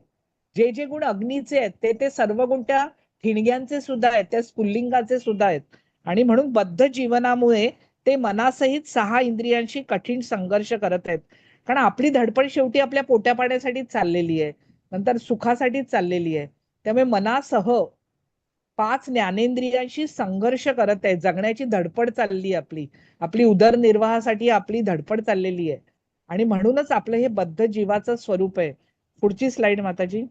जे जे गुण अग्नीचे आहेत ते ते सर्व गुण त्या ठिणग्यांचे सुद्धा आहेत, त्या स्फुल्लिंगाचे सुद्धा आहेत. आणि म्हणून बद्ध जीवनामुळे ते मनासहित 6 इंद्रियांशी कठीण संघर्ष करत आहेत. कारण आपली धडपड शेवटी आपल्या पोट्या पाण्यासाठीच चाललेली आहे, नंतर सुखासाठीच चाललेली आहे. त्यामुळे मनासह 5 ज्ञानेंद्रियांशी संघर्ष करत आहे. जगण्याची धडपड चालली आहे आपली, आपली उदरनिर्वाहासाठी आपली धडपड चाललेली आहे. आणि म्हणूनच आपलं हे बद्ध जीवाचं स्वरूप आहे. पुढची स्लाइड माताजी.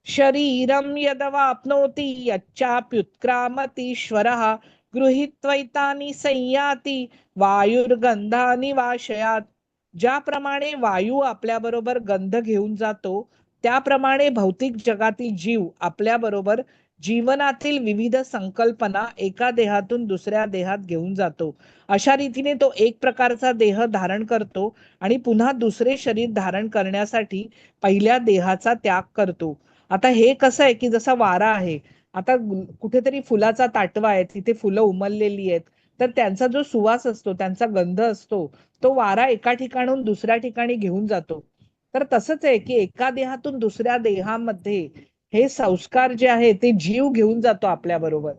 शरीरं यदवाप्नोति यच्चाप्युत्क्रामतीश्वरः गृहीत्वैतानि संयाति वायुर्गंधानि वाशयात. ज्याप्रमाणे वायू आपल्याबरोबर गंध घेऊन जातो, त्याप्रमाणे भौतिक जगातील जीव आपल्याबरोबर जीवनातील विविध संकल्पना एका देहातून दुसऱ्या देहात घेऊन जातो. अशा रीतीने तो एक प्रकारचा देह धारण करतो आणि पुन्हा दुसरे शरीर धारण करण्यासाठी पहिल्या देहाचा त्याग करतो. आता हे कसं आहे की जसा वारा आहे, आता कुठेतरी फुलाचा ताटवा आहे, तिथे फुलं उमललेली आहेत, तर त्यांचा जो सुवास असतो, त्यांचा गंध असतो, तो वारा एका ठिकाणून दुसऱ्या ठिकाणी घेऊन जातो. तर तसंच आहे की एका देहातून दुसऱ्या देहामध्ये हे संस्कार जे आहे ते जीव घेऊन जातो आपल्या बरोबर.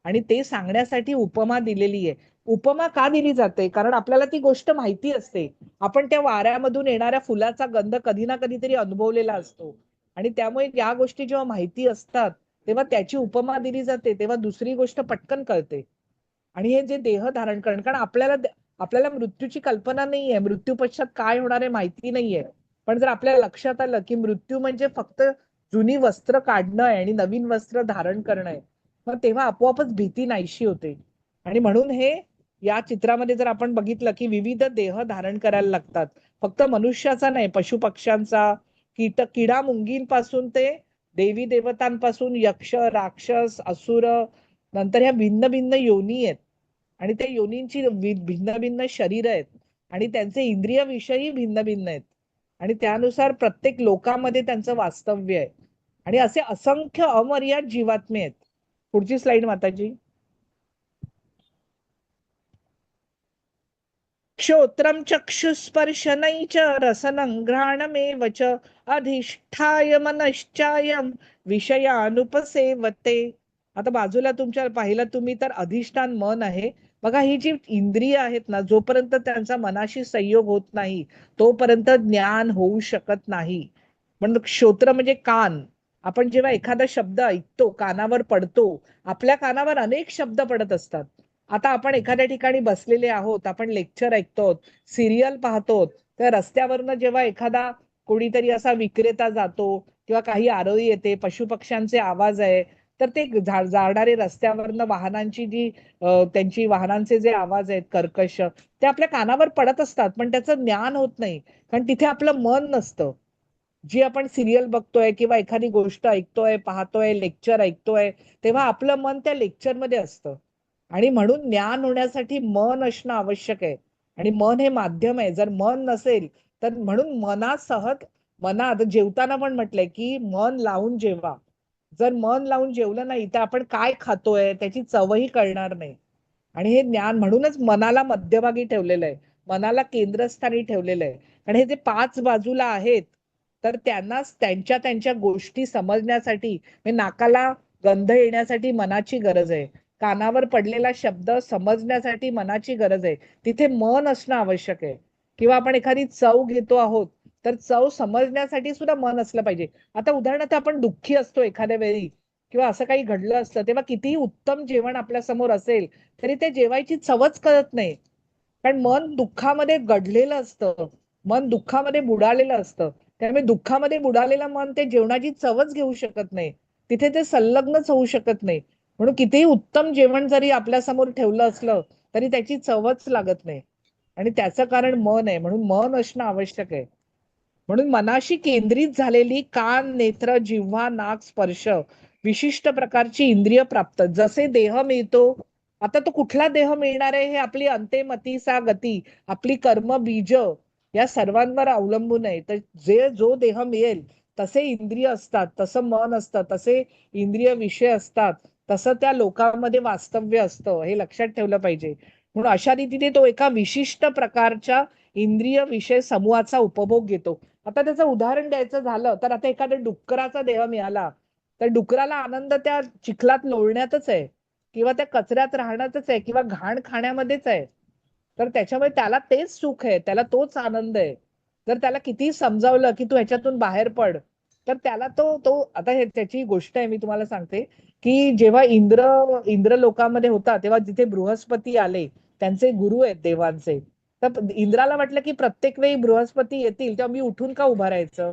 आणि ते सांगण्यासाठी उपमा दिलेली आहे. उपमा का दिली जाते? कारण आपल्याला ती गोष्ट माहिती असते. आपण त्या वाऱ्यामधून येणाऱ्या फुलाचा गंध कधी ना कधीतरी अनुभवलेला असतो. आणि त्यामुळे या गोष्टी जेव्हा माहिती असतात तेव्हा त्याची उपमा दिली जाते, तेव्हा दुसरी गोष्ट पटकन कळते. आणि हे जे देह धारण करणं, कारण आपल्याला मृत्यूची कल्पना नाहीये, मृत्यू पश्चात काय होणार आहे माहिती नाहीये. पण जर आपल्या लक्षात आलं की मृत्यू म्हणजे फक्त जुनी वस्त्र काढणं आहे आणि नवीन वस्त्र धारण करणं आहे, मग तेव्हा आपोआपच भीती नाहीशी होते. आणि म्हणून हे या चित्रामध्ये जर आपण बघितलं की विविध देह धारण करायला लागतात. फक्त मनुष्याचा नाही, पशु पक्ष्यांचा, किडा मुंगींपासून ते देवी देवतांपासून यक्ष, राक्षस, असुर, नंतर ह्या भिन्न भिन्न योनी आहेत आणि त्या योनींची भिन्न भिन्न शरीर आहेत आणि त्यांचे इंद्रिय विषयही भिन्न भिन्न आहेत आणि त्यानुसार प्रत्येक लोकामध्ये त्यांचं वास्तव्य आहे आणि असे असंख्य अमर्याद जीवात्मे आहेत. पुढची स्लाइड माताजी. श्रोत्रं चक्षुस्पर्शनै च रसनं घ्राणमेव च अधिष्ठाय मनश्चायं विषयानुपसेवते. आता बाजूला तुमच्या पाहिलं तुम्ही तर अधिष्ठान मन आहे. बघा ही जी इंद्रिय आहेत ना, जोपर्यंत त्यांचा मनाशी संयोग होत नाही तोपर्यंत ज्ञान होऊ शकत नाही. पण श्रोत्र म्हणजे कान. आपण जेव्हा एखादा शब्द ऐकतो, कानावर पडतो, आपल्या कानावर अनेक शब्द पडत असतात. आता आपण एखाद्या ठिकाणी बसलेले आहोत, आपण लेक्चर ऐकतो, सिरियल पाहतो, तर रस्त्यावरनं जेव्हा एखादा कोणीतरी असा विक्रेता जातो किंवा काही आरोळी येते, पशुपक्ष्यांचे आवाज आहे, तर ते जाणारे रस्त्यावरनं वाहनांची जी त्यांची वाहनांचे जे आवाज आहेत कर्कश, ते आपल्या कानावर पडत असतात, पण त्याचं ज्ञान होत नाही, कारण तिथे आपलं मन नसतं. जी आपण सिरियल बघतोय किंवा एखादी गोष्ट ऐकतोय, पाहतोय, लेक्चर ऐकतोय, तेव्हा आपलं मन त्या लेक्चरमध्ये असतं आणि म्हणून ज्ञान होण्यासाठी मन असणं आवश्यक आहे आणि मन हे माध्यम आहे. जर मन नसेल तर म्हणून मनात जेवताना पण म्हटलंय की मन लावून जेवा. जर मन लावून जेवलं नाही तर आपण काय खातोय त्याची चवही कळणार नाही आणि हे ज्ञान म्हणूनच मनाला मध्यभागी ठेवलेलं आहे, मनाला केंद्रस्थानी ठेवलेलं आहे. आणि हे जे 5 बाजूला आहेत तर त्यांनाच त्यांच्या त्यांच्या गोष्टी समजण्यासाठी, म्हणजे नाकाला गंध येण्यासाठी मनाची गरज आहे, कानावर पडलेला शब्द समजण्यासाठी मनाची गरज आहे, तिथे मन असणं आवश्यक आहे. किंवा आपण एखादी चव घेतो आहोत तर चव समजण्यासाठी सुद्धा मन असलं पाहिजे. आता उदाहरणार्थ आपण दुःखी असतो एखाद्या वेळी किंवा असं काही घडलं असतं, तेव्हा कितीही उत्तम जेवण आपल्या समोर असेल तरी ते जेवायची चवच कळत नाही, कारण मन दुःखामध्ये गढलेलं असतं, मन दुःखामध्ये बुडालेलं असतं. त्यामुळे दुःखामध्ये बुडालेलं मन ते जेवणाची चवच घेऊ शकत नाही, तिथे ते संलग्नच होऊ शकत नाही. म्हणून कितीही उत्तम जेवण जरी आपल्या समोर ठेवलं असलं तरी त्याची चवच लागत नाही आणि त्याचं कारण मन आहे. म्हणून मन असणं आवश्यक आहे. म्हणून मनाशी केंद्रित झालेली कान, नेत्र, जिव्हा, नाक, स्पर्श विशिष्ट प्रकारची इंद्रिय प्राप्त. जसे देह मिळतो, आता तो कुठला देह मिळणार आहे हे आपली अंतेमती सा गती, आपली कर्म बीज या सर्वांवर अवलंबून आहे. तर जो देह मिळेल तसे इंद्रिय असतात, तसं मन असतं, तसे इंद्रिय विषय असतात, तसं त्या लोकांमध्ये वास्तव्य असतं, हे लक्षात ठेवलं पाहिजे. म्हणून अशा रीतीने तो एका विशिष्ट प्रकारच्या इंद्रिय विषय समूहाचा उपभोग घेतो. आता त्याचं उदाहरण द्यायचं झालं तर आता एखाद्या डुक्कराचा देह मिळाला तर डुकराला आनंद त्या चिखलात लोळण्यातच आहे किंवा त्या कचऱ्यात राहण्यातच आहे किंवा घाण खाण्यामध्येच आहे. तर त्याच्यामुळे त्याला तेच सुख आहे, त्याला तोच आनंद आहे. जर त्याला किती समजावलं की तू ह्याच्यातून बाहेर पड, तर त्याला तो तो आता हे त्याची गोष्ट आहे, मी तुम्हाला सांगते की जेव्हा इंद्र लोकांमध्ये होता तेव्हा जिथे बृहस्पती आले, त्यांचे गुरु आहेत देवांचे, तर इंद्राला वाटलं की प्रत्येक वेळी बृहस्पती येतील तेव्हा मी उठून का उभा राहायचं,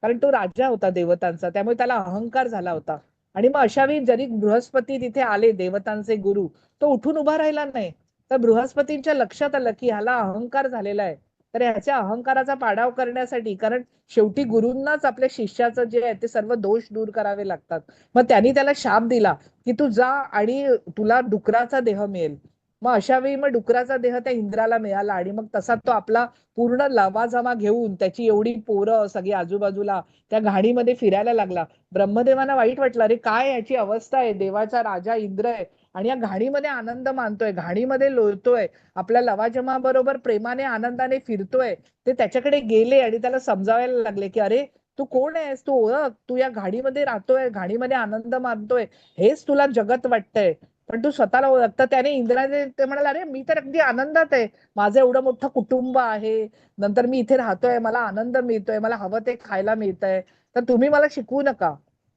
कारण तो राजा होता देवतांचा, त्यामुळे त्याला अहंकार झाला होता. आणि मग अशा वेळी जरी बृहस्पती तिथे आले देवतांचे गुरु, तो उठून उभा राहिला नाही. तर बृहस्पतींच्या लक्षात आलं की ह्याला अहंकार झालेला आहे, तर ह्याच्या अहंकाराचा पाडाव करण्यासाठी, कारण शेवटी गुरूंनाच आपल्या शिष्याचं जे आहे ते सर्व दोष दूर करावे लागतात, मग त्यांनी त्याला शाप दिला की तू जा आणि तुला डुकराचा देह मिळेल. मग अशा वेळी मग डुकराचा देह त्या इंद्राला मिळाला आणि मग तसा तो आपला पूर्ण लवाजमा घेऊन त्याची एवढी पोरं सगळी आजूबाजूला त्या घाणीमध्ये फिरायला लागला. ब्रह्मदेवांना वाईट वाटलं, अरे काय याची अवस्था आहे, देवाचा राजा इंद्र आहे आणि या घाणीमध्ये आनंद मानतोय, घाणीमध्ये लोळतोय, आपल्या लवाजमा बरोबर प्रेमाने आनंदाने फिरतोय. ते त्याच्याकडे गेले आणि त्याला समजावायला लागले की अरे तू कोण आहेस, तू ओळख, तू या घाणीमध्ये राहतोय, घाणीमध्ये आनंद मानतोय, हेच तुला जगत वाटतंय, पण तू स्वतःला ओळख. तर त्याने इंद्राने ते म्हणाला, अरे मी तर अगदी आनंदात आहे, माझं एवढं मोठं कुटुंब आहे, नंतर मी इथे राहतोय, मला आनंद मिळतोय, मला हवं ते खायला मिळतंय, तर तुम्ही मला शिकवू नका.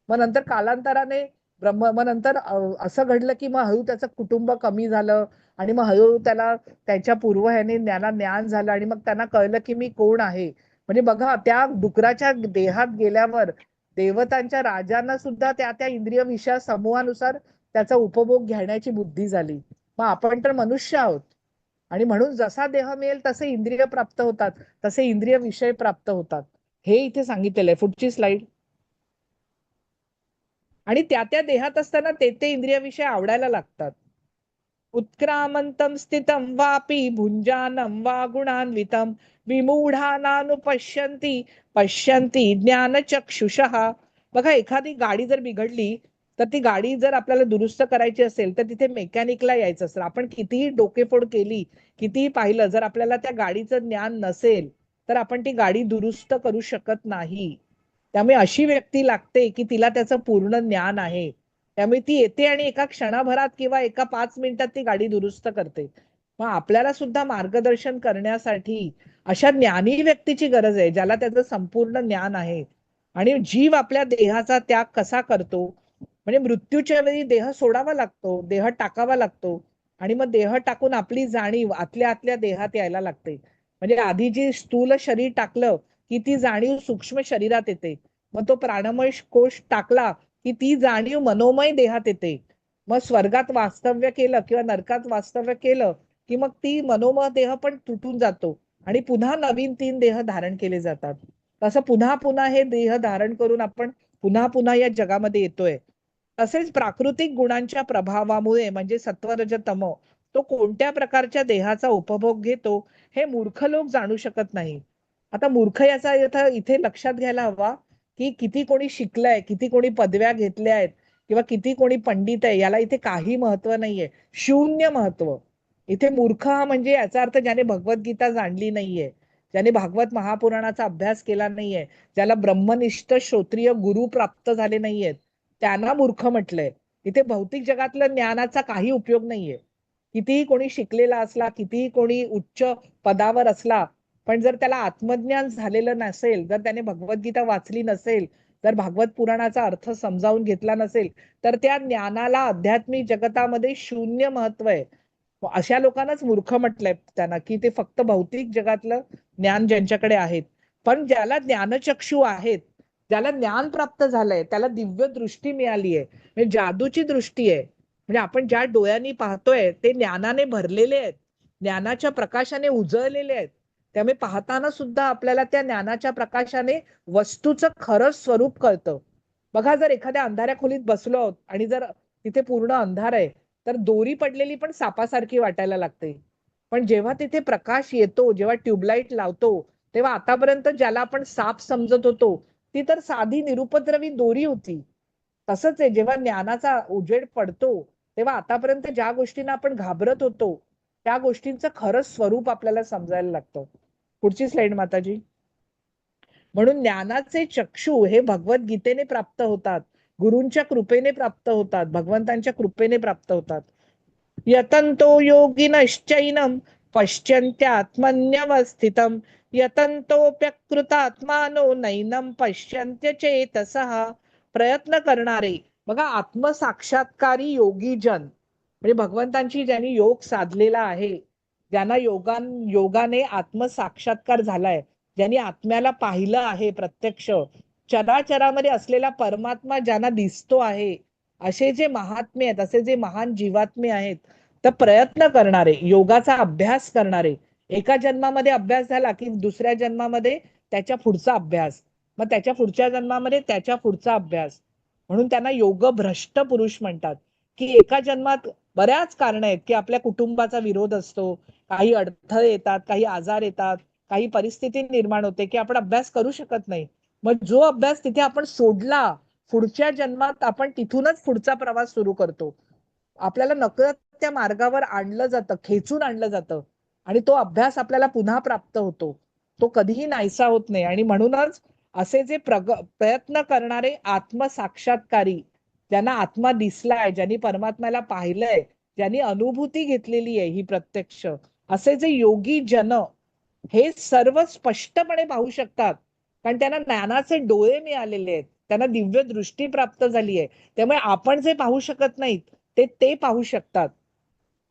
मग नंतर कालांतराने मग नंतर असं घडलं की मग हळू त्याचं कुटुंब कमी झालं आणि मग हळूहळू त्याला त्याच्या पूर्व ह्याने ज्ञान झालं आणि मग त्यांना कळलं की मी कोण आहे. म्हणजे बघा त्या डुकराच्या देहात गेल्यावर देवतांच्या राजांना सुद्धा त्या त्या इंद्रिय विषय समूहानुसार त्याचा उपभोग घेण्याची बुद्धी झाली. मग आपण तर मनुष्य आहोत आणि म्हणून जसा देह मिळेल तसे इंद्रिय प्राप्त होतात, तसे इंद्रिय विषय प्राप्त होतात, हे इथे सांगितलेलं आहे. पुढची स्लाइड. आणि त्या त्या देहात असताना ते ते इंद्रिय विषय आवडायला लागतात. उत्क्रामंतम स्थितम वापी भुंजानम वा गुणान्वितम विमूढानानुपश्यन्ति पश्यन्ति ज्ञानचक्षुषः. बघा, एखादी गाडी जर बिघडली तर ती गाडी जर आपल्याला दुरुस्त करायची असेल तर तिथे मेकॅनिकला यायचं असेल. आपण कितीही डोकेफोड केली, कितीही पाहिलं, जर आपल्याला त्या गाडीचं ज्ञान नसेल तर आपण ती गाडी दुरुस्त करू शकत नाही. त्यामुळे अशी व्यक्ती लागते की तिला त्याचं पूर्ण ज्ञान आहे. त्यामुळे ती येते आणि एका क्षणाभरात किंवा एका 5 मिनिटात ती गाडी दुरुस्त करते. मग आपल्याला सुद्धा मार्गदर्शन करण्यासाठी अशा ज्ञानी व्यक्तीची गरज आहे, ज्याला त्याचं संपूर्ण ज्ञान आहे. आणि जीव आपल्या देहाचा त्याग कसा करतो, म्हणजे मृत्यूच्या वेळी देह सोडावा लागतो, देह टाकावा लागतो, आणि मग देह टाकून आपली जाणीव आतल्या आतल्या देहात यायला लागते. म्हणजे आधी जी स्थूल शरीर टाकलं की ती जाणीव सूक्ष्म शरीरात येते. मग तो प्राणमय कोश टाकला की ती जाणीव मनोमय देहात येते. मग स्वर्गात वास्तव्य केलं किंवा नरकात वास्तव्य केलं की मग ती मनोमय देह पण तुटून जातो आणि पुन्हा नवीन 3 देह धारण केले जातात. तसं पुन्हा पुन्हा हे देह धारण करून आपण पुन्हा पुन्हा या जगामध्ये येतोय. तसेच प्राकृतिक गुणांच्या प्रभावामुळे म्हणजे सत्वरज तम तो कोणत्या प्रकारच्या देहाचा उपभोग घेतो हे मूर्ख लोक जाणू शकत नाही. आता मूर्ख याचा इथे लक्षात घ्यायला हवा की किती कोणी शिकलंय, किती कोणी पदव्या घेतल्या आहेत किंवा किती कोणी पंडित आहे, याला इथे काही महत्व नाहीये, शून्य महत्व. इथे मूर्ख हा म्हणजे याचा अर्थ ज्याने भगवद्गीता जाणली नाहीये, ज्याने भागवत महापुराणाचा अभ्यास केला नाहीये, ज्याला ब्रह्मनिष्ठ श्रोत्रिय गुरु प्राप्त झाले नाहीयेत, त्यांना मूर्ख म्हटलंय. इथे भौतिक जगातलं ज्ञानाचा काही उपयोग नाहीये. कितीही कोणी शिकलेला असला, कितीही कोणी उच्च पदावर असला, पण जर त्याला आत्मज्ञान झालेलं नसेल, जर त्याने भगवद्गीता वाचली नसेल, जर भागवत पुराणाचा अर्थ समजावून घेतला नसेल, तर त्या ज्ञानाला आध्यात्मिक जगतामध्ये शून्य महत्व आहे. अशा लोकांनाच मूर्ख म्हटलंय त्यांना, की ते फक्त भौतिक जगातलं ज्ञान ज्यांच्याकडे आहेत. पण ज्याला ज्ञानचक्षु आहेत, ज्याला ज्ञान प्राप्त झालंय, त्याला दिव्य दृष्टी मिळाली आहे, म्हणजे जादूची दृष्टी आहे. म्हणजे आपण ज्या डोळ्यांनी पाहतोय ते ज्ञानाने भरलेले आहेत, ज्ञानाच्या प्रकाशाने उजळलेले आहेत. त्यामुळे पाहताना सुद्धा आपल्याला त्या ज्ञानाच्या प्रकाशाने वस्तूचं खरं स्वरूप कळतं. बघा, जर एखाद्या अंधाऱ्या खोलीत बसलो आहोत आणि जर तिथे पूर्ण अंधार आहे तर दोरी पडलेली पण सापासारखी वाटायला लागते. पण जेव्हा तिथे प्रकाश येतो, जेव्हा ट्यूबलाईट लावतो, तेव्हा आतापर्यंत ज्याला आपण साप समजत होतो ती तर साधी निरुपद्रवी दोरी होती. तसंच आहे, जेव्हा ज्ञानाचा उजेड पडतो तेव्हा आतापर्यंत ज्या गोष्टींना आपण घाबरत होतो त्या गोष्टींचं खरं स्वरूप आपल्याला समजायला लागतं. पुढची स्लाइड माताजी. म्हणून ज्ञानाचे चक्षु हे भगवद्गीतेने प्राप्त होतात, गुरूंच्या कृपेने प्राप्त होतात, भगवंतांच्या कृपेने प्राप्त होतात. यतन्तो योगिनश्चैनं पश्यन्त्यात्मन्यवस्थितं यतन्तोऽप्यकृतात्मानो नैनं पश्यन्त्य चेतसः. प्रयत्न करणारे, बघा, आत्मसाक्षात्कारी योगी जन म्हणजे भगवंतांची ज्यांनी योग साधलेला आहे, ज्यांना योगाने आत्मसाक्षात्कार झालाय, ज्यांनी आत्म्याला पाहिलं आहे प्रत्यक्ष, चराचरामध्ये असलेला परमात्मा ज्यांना दिसतो आहे, असे जे महात्मे आहेत, असे जे महान जीवात्मे आहेत, तर प्रयत्न करणारे, योगाचा अभ्यास करणारे, एका जन्मामध्ये अभ्यास झाला की दुसऱ्या जन्मामध्ये त्याच्या पुढचा अभ्यास, मग त्याच्या पुढच्या जन्मामध्ये त्याच्या पुढचा अभ्यास. म्हणून त्यांना योग भ्रष्ट पुरुष म्हणतात. की एका जन्मात बऱ्याच कारण आहेत की आपल्या कुटुंबाचा विरोध असतो, काही अडथळे येतात, काही आजार येतात, काही परिस्थिती निर्माण होते की आपण अभ्यास करू शकत नाही. मग जो अभ्यास तिथे आपण सोडला, पुढच्या जन्मात आपण तिथूनच पुढचा प्रवास सुरू करतो. आपल्याला नकळत त्या मार्गावर आणलं जातं, खेचून आणलं जातं, आणि तो अभ्यास आपल्याला पुन्हा प्राप्त होतो, तो कधीही नाहीसा होत नाही. आणि म्हणूनच असे जे प्रयत्न करणारे आत्मसाक्षात्कारी, ज्यांना आत्मा दिसलाय, ज्यांनी परमात्म्याला पाहिलंय, ज्यांनी अनुभूती घेतलेली आहे ही प्रत्यक्ष, असे जे योगी जन हे सर्व स्पष्टपणे पाहू शकतात, कारण त्यांना ज्ञानाचे डोळे मिळालेले आहेत, त्यांना दिव्य दृष्टी प्राप्त झाली आहे. त्यामुळे आपण जे पाहू शकत नाहीत ते ते पाहू शकतात.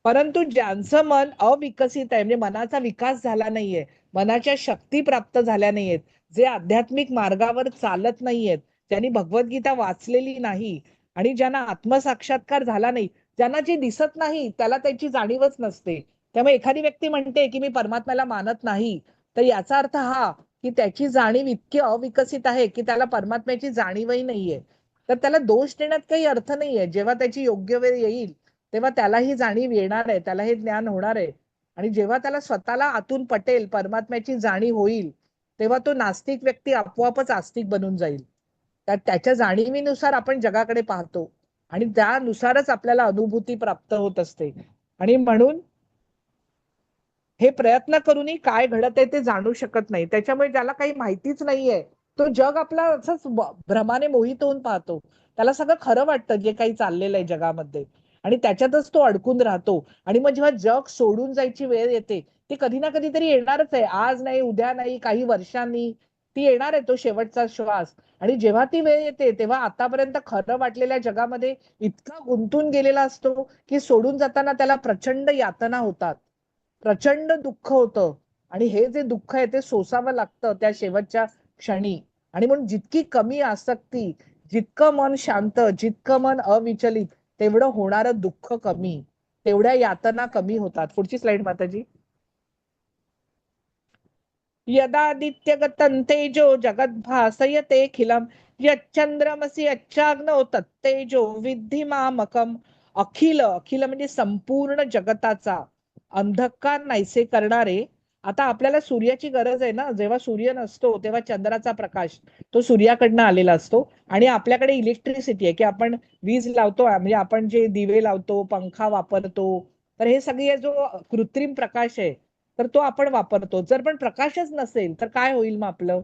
परंतु ज्यांचं मन अविकसित आहे, म्हणजे मनाचा विकास झाला नाहीये, मनाच्या शक्ती प्राप्त झाल्या नाहीयेत, जे आध्यात्मिक मार्गावर चालत नाहीयेत, ज्यांनी भगवद्गीता वाचलेली नाही आणि ज्यांना आत्मसाक्षात्कार झाला नाही, ज्यांना जे दिसत नाही त्याला त्याची जाणीवच नसते. त्यामुळे एखादी व्यक्ती म्हणते की मी परमात्म्याला मानत नाही, तर याचा अर्थ हा की त्याची जाणीव इतकी अविकसित आहे की त्याला परमात्म्याची जाणीवही नाहीये. तर त्याला दोष देण्यात काही अर्थ नाहीये. जेव्हा त्याची योग्य वेळ येईल तेव्हा त्याला ही जाणीव येणार आहे, त्याला हे ज्ञान होणार आहे. आणि जेव्हा त्याला स्वतःला आतून पटेल, परमात्म्याची जाणीव होईल, तेव्हा तो नास्तिक व्यक्ती आपोआपच आस्तिक बनून जाईल. त्याच्या जाणीवीनुसार आपण जगाकडे पाहतो आणि त्यानुसारच आपल्याला अनुभूती प्राप्त होत असते. आणि म्हणून हे प्रयत्न करूनही काय घडत आहे ते जाणू शकत नाही. त्याच्यामुळे ज्याला काही माहितीच नाहीये तो जग आपला असंच भ्रमाने मोहित होऊन पाहतो. त्याला सगळं खरं वाटतं जे काही चाललेलं आहे जगामध्ये, आणि त्याच्यातच तो अडकून राहतो. आणि मग जेव्हा जग सोडून जायची वेळ येते ती कधी ना कधीतरी येणारच आहे. आज नाही, उद्या नाही, काही वर्षांनी ती येणार आहे, तो शेवटचा श्वास. आणि जेव्हा ती वेळ येते तेव्हा आतापर्यंत खरं वाटलेल्या जगामध्ये इतका गुंतून गेलेला असतो की सोडून जाताना त्याला प्रचंड यातना होतात, प्रचंड दुःख होतं. आणि हे जे दुःख आहे ते सोसावं लागतं त्या शेवटच्या क्षणी. आणि म्हणून जितकी कमी आसक्ती, जितकं मन शांत, जितकं मन अविचलित, तेवढं होणारं दुःख कमी, तेवढ्या यातना कमी होतात. पुढची स्लाइड माताजी. यदादित्यगतं तेजो जगद्भासयतेऽखिलं यच्चंद्रमसि यच्चाग्नौ तत्तेजो विद्धि मामकम्. अखिल, अखिल म्हणजे संपूर्ण जगताचा अंधकार नाहीसे करणारे. आता आपल्याला सूर्याची गरज आहे ना. जेव्हा सूर्य नसतो तेव्हा चंद्राचा प्रकाश तो सूर्याकडनं आलेला असतो. आणि आपल्याकडे इलेक्ट्रिसिटी आहे की आपण वीज लावतो, म्हणजे आपण जे दिवे लावतो, पंखा वापरतो, तर हे सगळे जो कृत्रिम प्रकाश आहे तर तो आपण वापरतो. जर पण प्रकाशच नसेल तर काय होईल मग आपलं?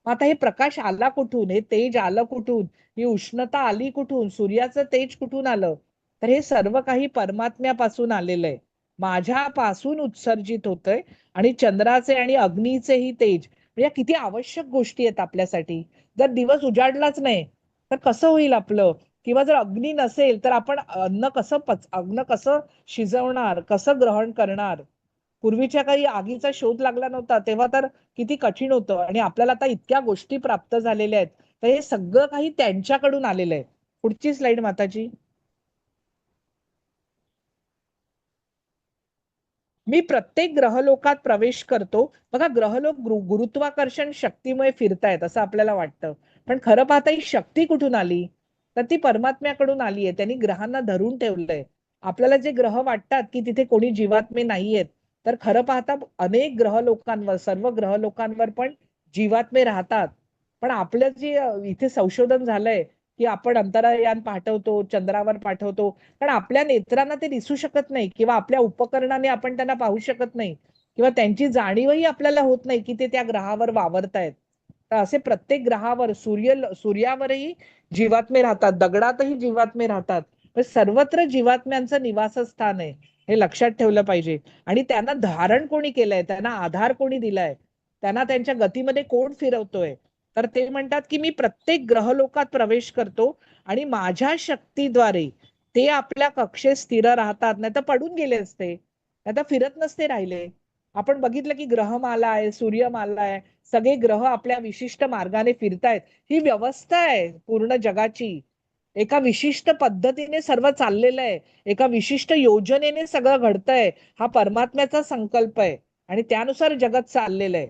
आता हे प्रकाश आला कुठून, हे तेज आलं कुठून, ही उष्णता आली कुठून, सूर्याचं तेज कुठून आलं? तर हे सर्व काही परमात्म्यापासून आलेलं आहे, माझ्यापासून उत्सर्जित होतंय. आणि चंद्राचे आणि अग्नीचेही तेज, म्हणजे किती आवश्यक गोष्टी आहेत आपल्यासाठी. जर दिवस उजाडलाच नाही तर कसं होईल आपलं? किंवा जर अग्नी नसेल तर आपण अन्न कसं शिजवणार, कसं ग्रहण करणार? पूर्वीच्या काही आगीचा शोध लागला नव्हता तेव्हा तर किती कठीण होतं. आणि आपल्याला आता इतक्या गोष्टी प्राप्त झालेल्या आहेत, तर हे सगळं काही त्यांच्याकडून आलेलं आहे. पुढची स्लाइड माताजी. मी प्रत्येक ग्रहलोकात प्रवेश करतो. बघा, ग्रहलोक गुरुत्वाकर्षण शक्तीमुळे फिरतायत असं आपल्याला वाटतं, पण खरं पाहता ही शक्ती कुठून आली? तर ती परमात्म्याकडून आली आहे. त्यांनी ग्रहांना धरून ठेवलंय. आपल्याला जे ग्रह वाटतात की तिथे कोणी जीवात्मे नाहीयेत, तर खरं पाहता अनेक ग्रह लोकांवर, सर्व ग्रह लोकांवर पण जीवात्मे राहतात. पण आपलं जे इथे संशोधन झालंय की आपण अंतराळयान पाठवतो, चंद्रावर पाठवतो, कारण आपल्या नेत्रांना ते दिसू शकत नाही किंवा आपल्या उपकरणाने आपण त्यांना पाहू शकत नाही किंवा त्यांची जाणीवही आपल्याला होत नाही की ते त्या ग्रहावर वावरतायत. तर असे प्रत्येक ग्रहावर, सूर्यावरही जीवात्मे राहतात, दगडातही जीवात्मे राहतात. सर्वत्र जीवात्म्यांचं निवासस्थान आहे, हे लक्षात ठेवलं पाहिजे. आणि त्यांना धारण कोणी केलंय, त्यांना आधार कोणी दिलाय, त्यांना त्यांच्या गतीमध्ये कोण फिरवतोय? तर ते म्हणतात की मी प्रत्येक ग्रहलोकात प्रवेश करतो आणि माझ्या शक्तीद्वारे ते आपल्या कक्षेत स्थिर राहतात. नाही तर पडून गेले असते, नाही तर फिरत नसते राहिले. आपण बघितलं की ग्रहमाला आहे, सूर्यमाला आहे, सगळे ग्रह आपल्या विशिष्ट मार्गाने फिरतायत. ही व्यवस्था आहे पूर्ण जगाची. एका विशिष्ट पद्धतीने सर्व चाललेलं आहे, एका विशिष्ट योजनेने सगळं घडतंय. हा परमात्म्याचा संकल्प आहे आणि त्यानुसार जगत चाललेलं आहे.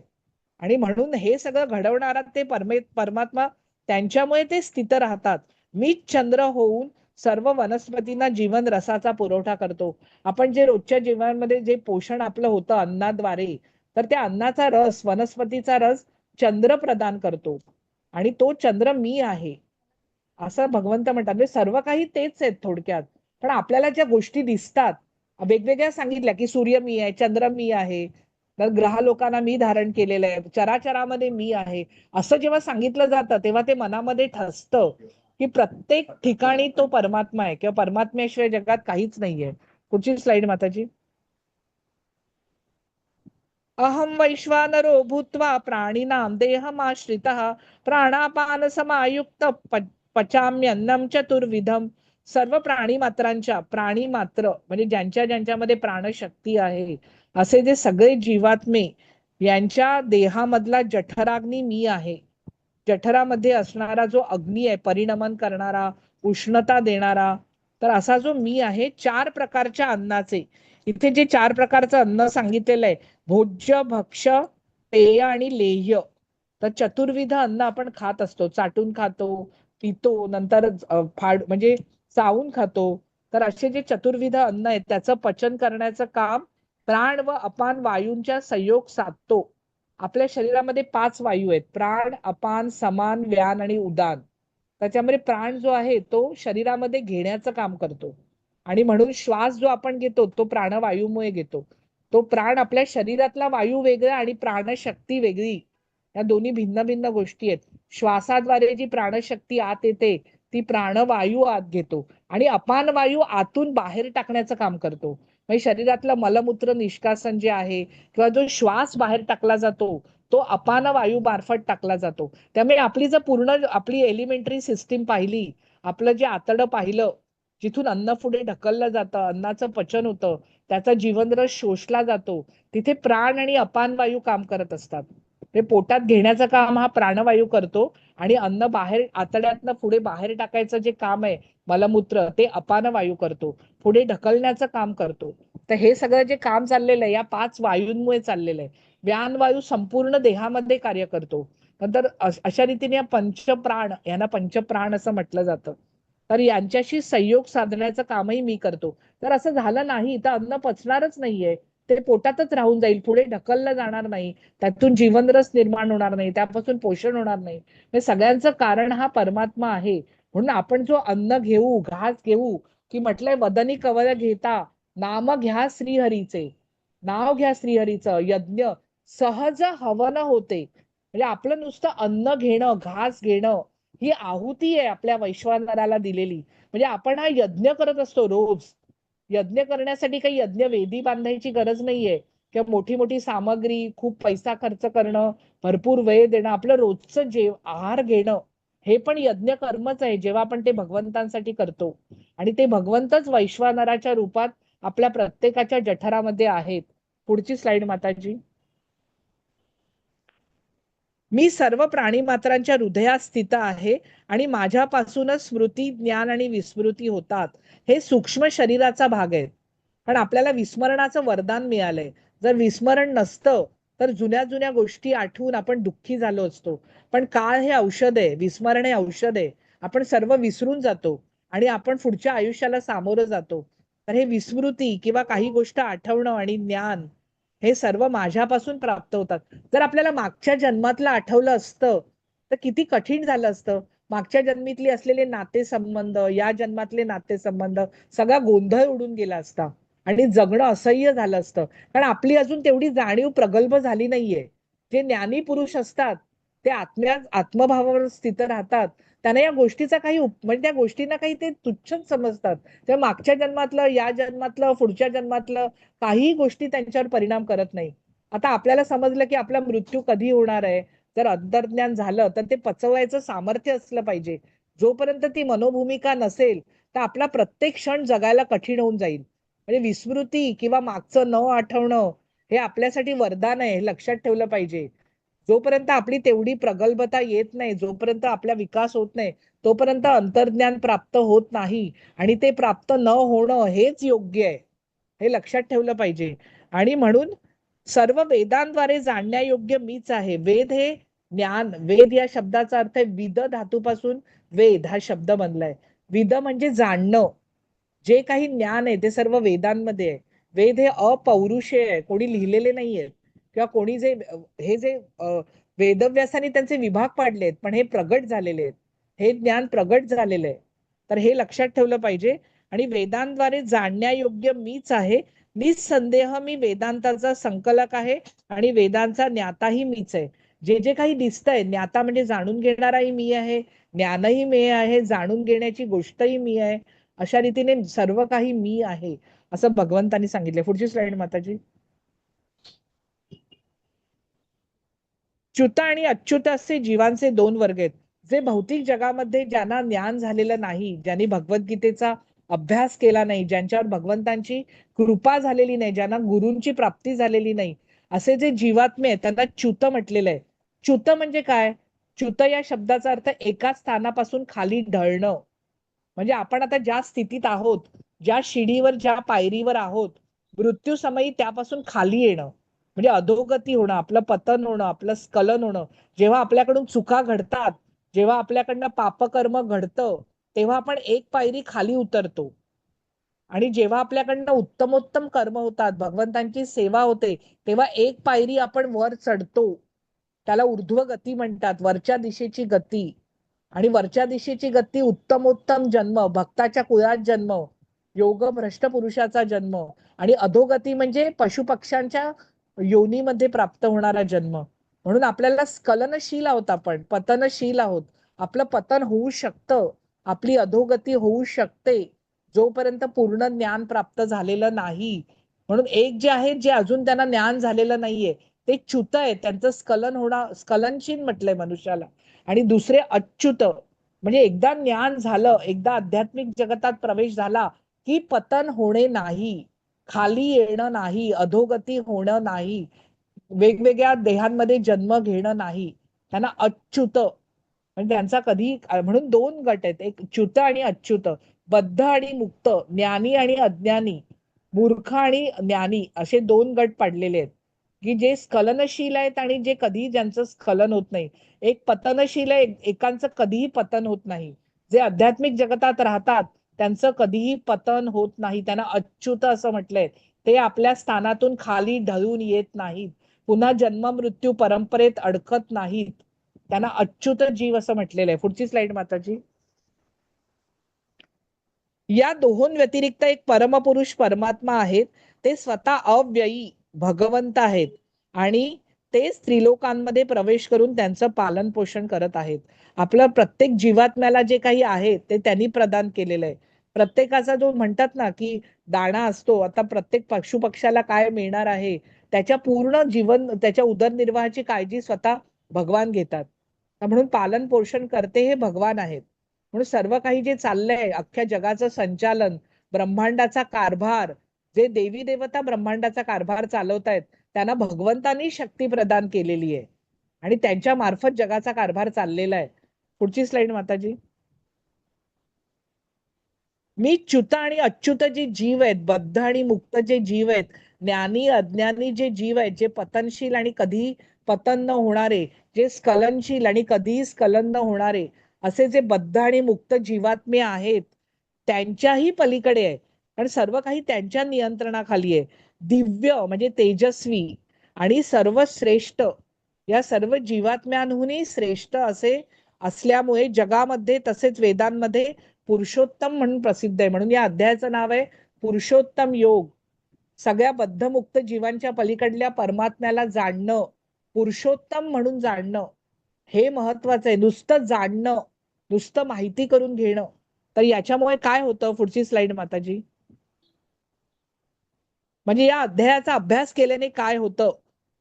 आणि म्हणून हे सगळं घडवणारा ते परमात्मा, त्यांच्यामुळे ते स्थित राहतात. मीच चंद्र होऊन सर्व वनस्पतींना जीवन रसाचा पुरवठा करतो. आपण जे रोजच्या जीवनामध्ये जे पोषण आपलं होतं अन्नाद्वारे, तर त्या अन्नाचा रस, वनस्पतीचा रस चंद्र प्रदान करतो. आणि तो चंद्र मी आहे असं भगवंत म्हणतात. म्हणजे सर्व काही तेच आहेत थोडक्यात. पण आपल्याला ज्या गोष्टी दिसतात वेगवेगळ्या सांगितल्या की सूर्य मी आहे, चंद्र मी आहे, तर ग्रह लोकांना मी धारण केलेलं आहे, चराचरामध्ये मी आहे, असं जेव्हा सांगितलं जातं तेव्हा ते मनामध्ये ठसतं की प्रत्येक ठिकाणी तो परमात्मा आहे किंवा परमात्म्याशिवाय जगात काहीच नाहीये. पुढची स्लाइड माताजी. अहम वैश्वानरो भूत्वा प्राणिनां देहमाश्रितः प्राणापान समायुक्त पचाम्यन्नम चतुर्विधम. सर्व प्राणी मात्रांच्या, प्राणी मात्र म्हणजे ज्यांच्या ज्यांच्यामध्ये प्राणशक्ती आहे असे जे सगळे जीवात्मे, यांच्या देहामधला जठराग्नी मी आहे. जठरामध्ये असणारा जो अग्नी आहे, परिणमन करणारा, उष्णता देणारा, तर असा जो मी आहे, 4 प्रकारच्या अन्नाचे, इथे जे 4 प्रकारचं अन्न सांगितलेलं आहे, भोज्य, भक्ष्य, पेय आणि लेह्य, तर चतुर्विध अन्न आपण खात असतो, चाटून खातो पितो, नंतर म्हणजे चावून खातो. तर असे जे चतुर्विध अन्न आहेत त्याचं पचन करण्याचं काम प्राण व अपान वायूंच्या संयोग साधतो. आपल्या शरीरामध्ये 5 वायू आहेत: प्राण, अपान, समान, व्यान आणि उदान. त्याच्यामध्ये प्राण जो आहे तो शरीरामध्ये घेण्याचं काम करतो आणि म्हणून श्वास जो आपण घेतो तो प्राणवायूमुळे घेतो. तो प्राण आपल्या शरीरातला वायू वेगळा आणि प्राणशक्ती वेगळी, या दोन्ही भिन्न भिन्न गोष्टी आहेत. श्वासाद्वारे जी प्राणशक्ती आत येते ती प्राणवायू आत घेतो आणि अपान वायू आतून बाहेर टाकण्याचं काम करतो. म्हणजे शरीरातलं मलमूत्र निष्कासन जे आहे किंवा जो श्वास बाहेर टाकला जातो तो अपान वायू मार्फत टाकला जातो. त्यामुळे आपली जर पूर्ण आपली एलिमेंटरी सिस्टीम पाहिली, आपलं जे आतडं पाहिलं, जिथून अन्न पुढे ढकललं जातं, अन्नाचं पचन होतं, त्याचा जीवनरस शोषला जातो, तिथे प्राण आणि अपान वायू काम करत असतात. ते पोटात घेण्याचं काम हा प्राणवायू करतो आणि अन्न बाहेर आतड्यातनं पुढे बाहेर टाकायचं जे काम आहे मलमूत्र, ते अपान वायू करतो, पुढे ढकलण्याचं काम करतो. तर हे सगळं जे काम चाललेलं आहे या 5 वायूंमुळे चाललेलं आहे. व्यान वायू संपूर्ण देहामध्ये कार्य करतो. नंतर अशा रीतीने पंचप्राण, यांना पंचप्राण असं म्हटलं जातं. तर यांच्याशी संयोग साधण्याचं कामही मी करतो. तर असं झालं नाही तर अन्न पचणारच नाहीये, ते पोटातच राहून जाईल, पुढे ढकललं जाणार नाही, त्यातून जीवनरस निर्माण होणार नाही, त्यापासून पोषण होणार नाही. हे सगळ्यांचं कारण हा परमात्मा आहे. म्हणून आपण जो अन्न घेऊ, घास घेऊ, की म्हटलंय वदनी कवल घेता नाम घ्या श्रीहरीचे, नाव घ्या श्रीहरीचं, यज्ञ सहज हवन होते. म्हणजे आपलं नुसतं अन्न घेणं, घास घेणं ही आहुती आहे आपल्या वैश्वानराला दिलेली. म्हणजे आपण हा यज्ञ करत असतो रोज. यज्ञ करण्यासाठी काही यज्ञ वेदी बांधायची गरज नाहीये किंवा मोठी मोठी सामग्री, खूप पैसा खर्च करणं, भरपूर वेळ देणं, आपलं रोजचं आहार घेणं हे पण यज्ञ कर्मच आहे, जेव्हा आपण ते भगवंतांसाठी करतो. आणि ते भगवंतच वैश्वानराच्या रूपात आपल्या प्रत्येकाच्या जठरामध्ये आहेत. पुढची स्लाइड माताजी. मी सर्व प्राणी मात्रांच्या हृदयात स्थित आहे आणि माझ्यापासूनच स्मृती, ज्ञान आणि विस्मृती होतात. हे सूक्ष्म शरीराचा भाग आहे. पण आपल्याला विस्मरणाचं वरदान मिळालंय. जर विस्मरण नसतं तर जुन्या जुन्या गोष्टी आठवून आपण दुःखी झालो असतो. पण काळ हे औषध आहे, विस्मरण हे औषध आहे. आपण सर्व विसरून जातो आणि आपण पुढच्या आयुष्याला सामोरं जातो. तर हे विस्मृती किंवा काही गोष्ट आठवणं आणि ज्ञान हे सर्व माझ्यापासून प्राप्त होतात. जर आपल्याला मागच्या जन्मातलं आठवलं असतं तर किती कठीण झालं असतं. मागच्या जन्मीतले असलेले नातेसंबंध, या जन्मातले नातेसंबंध, सगळा गोंधळ उडून गेला असता आणि जगणं असह्य झालं असतं. कारण आपली अजून तेवढी जाणीव प्रगल्भ झाली नाहीये. जे ज्ञानी पुरुष असतात ते आत्मभावावर स्थित राहतात. त्यांना या गोष्टीचा काही म्हणजे त्या गोष्टींना काही ते तुच्छच समजतात. त्या मागच्या जन्मातलं, या जन्मातलं, पुढच्या जन्मातलं काही गोष्टी त्यांच्यावर परिणाम करत नाही. आता आपल्याला समजलं की आपला मृत्यू कधी होणार आहे. जर अंतर्ज्ञान झालं तर ते पचवायचं सामर्थ्य असलं पाहिजे. जोपर्यंत ती मनोभूमिका नसेल तर आपला प्रत्येक क्षण जगायला कठीण होऊन जाईल. म्हणजे विस्मृती किंवा मागचं न आठवणं हे आपल्यासाठी वरदान आहे, हे लक्षात ठेवलं पाहिजे. जोपर्यंत आपली तेवढी प्रगल्भता येत नाही, जोपर्यंत आपला विकास होत नाही, तोपर्यंत अंतर्ज्ञान प्राप्त होत नाही आणि ते प्राप्त न होणं हेच योग्य आहे, हे लक्षात ठेवलं पाहिजे. आणि म्हणून सर्व वेदांद्वारे जाणण्यायोग्य मीच आहे. वेद हे ज्ञान, वेद या शब्दाचा अर्थ आहे विद धातूपासून वेद हा शब्द बनलाय. विद म्हणजे जाणणं. जे काही ज्ञान आहे ते सर्व वेदांमध्ये आहे. वेद हे अपौरुषेय आहे, कोणी लिहिलेले नाहीये किंवा कोणी जे वेदव्यासाने त्यांचे विभाग पाडलेत, पण हे प्रगट झालेले आहेत, हे ज्ञान प्रगट झालेलं आहे. तर हे लक्षात ठेवलं पाहिजे. आणि वेदांद्वारे जाणण्यायोग्य मीच आहे. निसंदेह मी वेदांताचा संकलक आहे आणि वेदांचा ज्ञाताही मीच आहे. जे जे काही दिसतंय, ज्ञाता म्हणजे जाणून घेणाराही मी आहे, ज्ञानही मी आहे, जाणून घेण्याची गोष्टही मी आहे. अशा रीतीने सर्व काही मी आहे असं भगवंतांनी सांगितले. पुढची स्लाइड माताजी. च्युत आणि अच्युत असे जीवांचे 2 वर्ग आहेत. जे भौतिक जगामध्ये ज्यांना ज्ञान झालेलं नाही, ज्यांनी भगवद्गीतेचा अभ्यास केला नाही, ज्यांच्यावर भगवंतांची कृपा झालेली नाही, ज्यांना गुरूंची प्राप्ती झालेली नाही, असे जे जीवात्मे आहेत त्यांना च्युत म्हटलेलं आहे. च्युत म्हणजे काय? च्युत या शब्दाचा अर्थ एका स्थानापासून खाली ढळणं. म्हणजे आपण आता ज्या स्थितीत आहोत, ज्या शिडीवर, ज्या पायरीवर आहोत, मृत्यू समयी त्यापासून खाली येणं म्हणजे अधोगती होणं, आपलं पतन होणं, आपलं स्खलन होणं. जेव्हा आपल्याकडून चुका घडतात जेव्हा आपल्याकडनं पापकर्म घडतं तेव्हा आपण एक पायरी खाली उतरतो, आणि जेव्हा आपल्याकडनं उत्तमोत्तम कर्म होतात, भगवंतांची सेवा होते, तेव्हा एक पायरी आपण वर चढतो. त्याला ऊर्ध्व गती म्हणतात, वरच्या दिशेची गती. आणि वरच्या दिशेची गती उत्तमोत्तम जन्म, भक्ताच्या कुळात जन्म, योग भ्रष्ट पुरुषाचा जन्म. आणि अधोगती म्हणजे पशुपक्ष्यांच्या योनीमध्ये प्राप्त होणारा जन्म. म्हणून आपल्याला स्खलनशील आहोत, आपण पतनशील आहोत. आपलं पतन होऊ शकतं, आपली अधोगती होऊ शकते, जोपर्यंत पूर्ण ज्ञान प्राप्त झालेलं नाही. म्हणून एक जे आहे, जे अजून त्यांना ज्ञान झालेलं नाहीये, ते च्युत आहे, त्यांचं स्खलन होणार, स्खलनशील म्हटलंय मनुष्याला. आणि दुसरे अच्युत, म्हणजे एकदा ज्ञान झालं, एकदा आध्यात्मिक जगतात प्रवेश झाला की पतन होणे नाही, खाली येणं नाही, अधोगती होणं नाही, वेगवेगळ्या देहांमध्ये जन्म घेणं नाही. त्यांना अच्युत म्हणजे त्यांचा कधी, म्हणून दोन गट आहेत, एक च्युत आणि अच्युत, बद्ध आणि मुक्त, ज्ञानी आणि अज्ञानी, मूर्ख आणि ज्ञानी, असे दोन गट पडलेले आहेत. की जे स्खलनशील आहेत आणि जे कधीही ज्यांचं स्खलन होत नाही. एक पतनशील आहे, एकांचं कधीही पतन होत नाही. जे आध्यात्मिक जगतात राहतात त्यांचं कधीही पतन होत नाही, त्यांना अच्युत असं म्हटलंय. ते आपल्या स्थानातून खाली ढळून येत नाहीत, पुन्हा जन्म मृत्यू परंपरेत अडकत नाहीत, त्यांना अच्युत जीव असं म्हटलेलं आहे. पुढची स्लाइड माताजी. या दोहों व्यतिरिक्त एक परमपुरुष परमात्मा आहेत, ते स्वतः अव्ययी भगवंत आहेत आणि ते स्त्रीलोकांमध्ये प्रवेश करून त्यांचं पालन पोषण करत आहेत. आपलं प्रत्येक जीवात्म्याला जे काही आहे ते त्यांनी प्रदान केलेलं आहे. प्रत्येकाचा जो म्हणतात ना की दाणा असतो, आता प्रत्येक पशुपक्षाला काय मिळणार आहे, त्याच्या पूर्ण जीवन, त्याच्या उदरनिर्वाहाची काळजी स्वतः भगवान घेतात. म्हणून पालन पोषण करते हे भगवान आहेत. म्हणून सर्व काही जे चाललंय, अख्ख्या जगाचं संचालन, ब्रह्मांडाचा कारभार, जे देवी देवता ब्रह्मांडाचा कारभार चालवतायत, त्यांना भगवंतांनी शक्ती प्रदान केलेली आहे आणि त्यांच्या मार्फत जगाचा कारभार चाललेला आहे. पुढची स्लाइड माताजी. मी च्युत आणि अच्युत जे जीव आहेत, बद्ध आणि मुक्त जे जीव आहेत, ज्ञानी अज्ञानी जे जीव आहेत, जे पतनशील आणि कधी पतन न होणारे, जे स्खलनशील आणि कधीही स्खलन न होणारे, असे जे बद्ध आणि मुक्त जीवात्मे आहेत, त्यांच्याही पलीकडे आहे. कारण सर्व काही त्यांच्या नियंत्रणाखाली आहे. दिव्य म्हणजे तेजस्वी आणि सर्वश्रेष्ठ, या सर्व जीवात्म्यांहूनही श्रेष्ठ असे असल्यामुळे जगामध्ये तसेच वेदांमध्ये पुरुषोत्तम म्हणून प्रसिद्ध आहे. म्हणून या अध्यायाचं नाव आहे पुरुषोत्तम योग. सगळ्या बद्धमुक्त जीवांच्या पलीकडल्या परमात्म्याला जाणणं, पुरुषोत्तम म्हणून जाणणं, हे महत्वाचं आहे. नुसतं जाणणं, नुसतं माहिती करून घेणं. तर याच्यामुळे काय होतं, पुढची स्लाइड माताजी. म्हणजे या अध्यायाचा अभ्यास केल्याने काय होतं,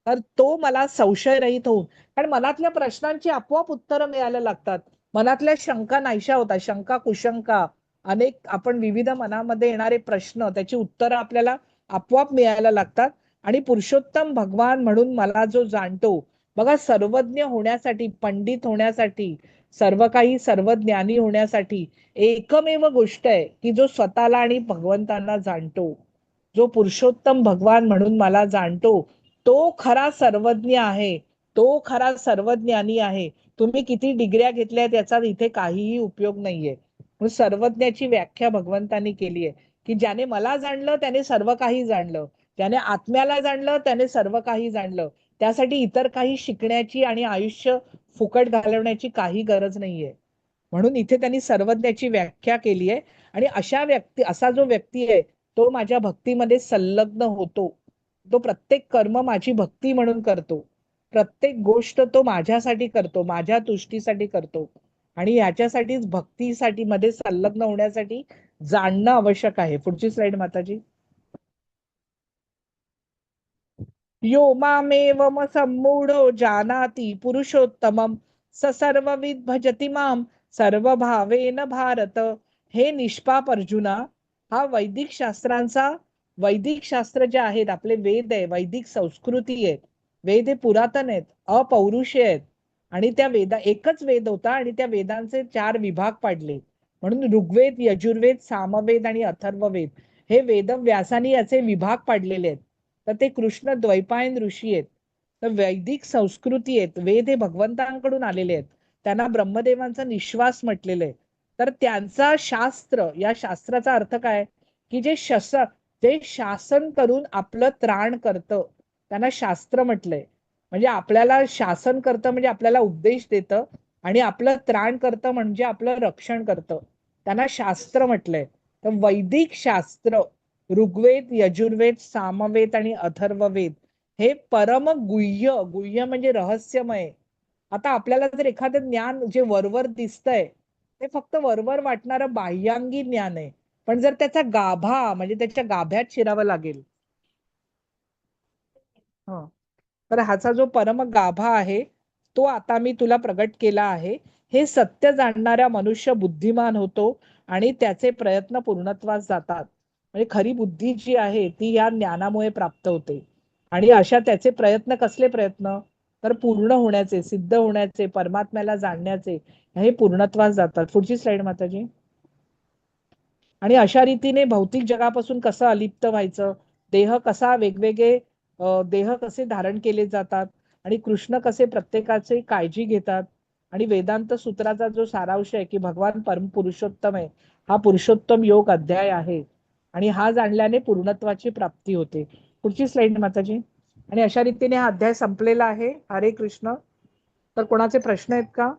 तर तो मला संशय रहित होऊन, कारण मनातल्या प्रश्नांची आपोआप उत्तरं मिळायला लागतात. मनातल्या शंका नाहीशा होतात, शंका कुशंका, अनेक आपण विविध मनामध्ये येणारे प्रश्न, त्याची उत्तरं आपल्याला आपोआप मिळायला लागतात. आणि पुरुषोत्तम भगवान म्हणून मला जो जाणतो, बघा, सर्वज्ञ होण्यासाठी, पंडित होण्यासाठी, सर्व काही सर्वज्ञानी होण्यासाठी एकमेव गोष्ट आहे की जो स्वतःला आणि भगवंतांना जाणतो. जो पुरुषोत्तम भगवान म्हणून मला जाणतो, तो खरा सर्वज्ञ आहे, तो खरा सर्वज्ञानी आहे. तुम्ही किती डिग्र्या घेतल्यात याचा इथे काहीही उपयोग नाहीये. सर्वज्ञाची व्याख्या भगवंतांनी केली आहे की ज्याने मला जाणलं त्याने सर्व काही जाणलं, ज्याने आत्म्याला जाणलं त्याने सर्व काही जाणलं. त्यासाठी इतर काही शिकण्याची आणि आयुष्य फुकट घालवण्याची काही गरज नाहीये. म्हणून इथे त्यांनी सर्वज्ञाची व्याख्या केली आहे. आणि अशा व्यक्ती, असा जो व्यक्ती आहे तो माझ्या भक्तीमध्ये संलग्न होतो. तो प्रत्येक कर्म माझी भक्ती म्हणून करतो, प्रत्येक गोष्ट तो माझ्यासाठी करतो, माझ्या तुष्टीसाठी करतो. आणि याच्यासाठीच भक्तीसाठी मध्ये संलग्न होण्यासाठी जाणणं आवश्यक आहे. पुढची स्लाइड माताजी. यो मामेवम सम्मूढो जानाति पुरुषोत्तमम स सर्वविद भजति माम सर्वभावेन भारत. हे निष्पाप अर्जुना, हा वैदिक शास्त्रांचा, वैदिक शास्त्र जे आहेत आपले वेद आहे, वैदिक संस्कृती आहे, वेद हे पुरातन आहेत, अपौरुषे आहेत. आणि त्या वेदा, एकच वेद होता आणि त्या वेदांचे 4 विभाग पाडले. म्हणून ऋग्वेद, यजुर्वेद, सामवेद आणि अथर्ववेद हे वेद व्यासानी याचे विभाग पाडलेले आहेत. तर ते कृष्ण द्वैपायन ऋषी आहेत. तर वैदिक संस्कृती आहेत, वेद हे भगवंतांकडून आलेले आहेत. त्यांना ब्रह्मदेवांचा निश्वास म्हटलेलं आहे. तर त्यांचा शास्त्र, या शास्त्राचा अर्थ काय, की जे शासन करून आपलं त्राण करतं त्यांना शास्त्र म्हटलंय. म्हणजे आपल्याला शासन करतं म्हणजे आपल्याला उपदेश देतं, आणि आपलं त्राण करतं म्हणजे आपलं रक्षण करतं, त्यांना शास्त्र म्हटलंय. तर वैदिक शास्त्र, ऋग्वेद, यजुर्वेद, सामवेद आणि अथर्ववेद हे परम गुह्य, गुह्य म्हणजे रहस्यमय. आता आपल्याला जर एखादं ज्ञान जे वरवर दिसतंय ते फक्त वरवर वाटणारं बाह्यांगी ज्ञान आहे, पण जर त्याचा गाभा म्हणजे त्याच्या गाभ्यात शिरावं लागेल. हं. तर ह्याचा जो परम गाभा आहे तो आता मी तुला प्रगट केला आहे. हे सत्य जाणणारा मनुष्य बुद्धिमान होतो आणि त्याचे प्रयत्न पूर्णत्वास जातात. म्हणजे खरी बुद्धी जी आहे ती या ज्ञानामुळे प्राप्त होते. आणि अशा त्याचे प्रयत्न, कसले प्रयत्न, तर पूर्ण होण्याचे, सिद्ध होण्याचे, परमात्म्याला जाणण्याचे, हे पूर्णत्वास जातात. पुढची स्लाइड माताजी. आणि अशा रीतीने भौतिक जगापासून कसं अलिप्त व्हायचं, देह कसा वेगवेगळे देह कसे धारण केले जातात, आणि कृष्ण कसे प्रत्येकाचे काळजी घेतात. आणि वेदांत सूत्राचा जो सारांश आहे की भगवान परम पुरुषोत्तम आहे, हा पुरुषोत्तम योग अध्याय आहे. आणि हा जाणल्याने पूर्णत्वाची प्राप्ती होते. पुढची स्लाइड माताजी. आणि अशा रीतीने हा अध्याय संपलेला आहे. हरे कृष्ण. तर कोणाचे प्रश्न आहेत का?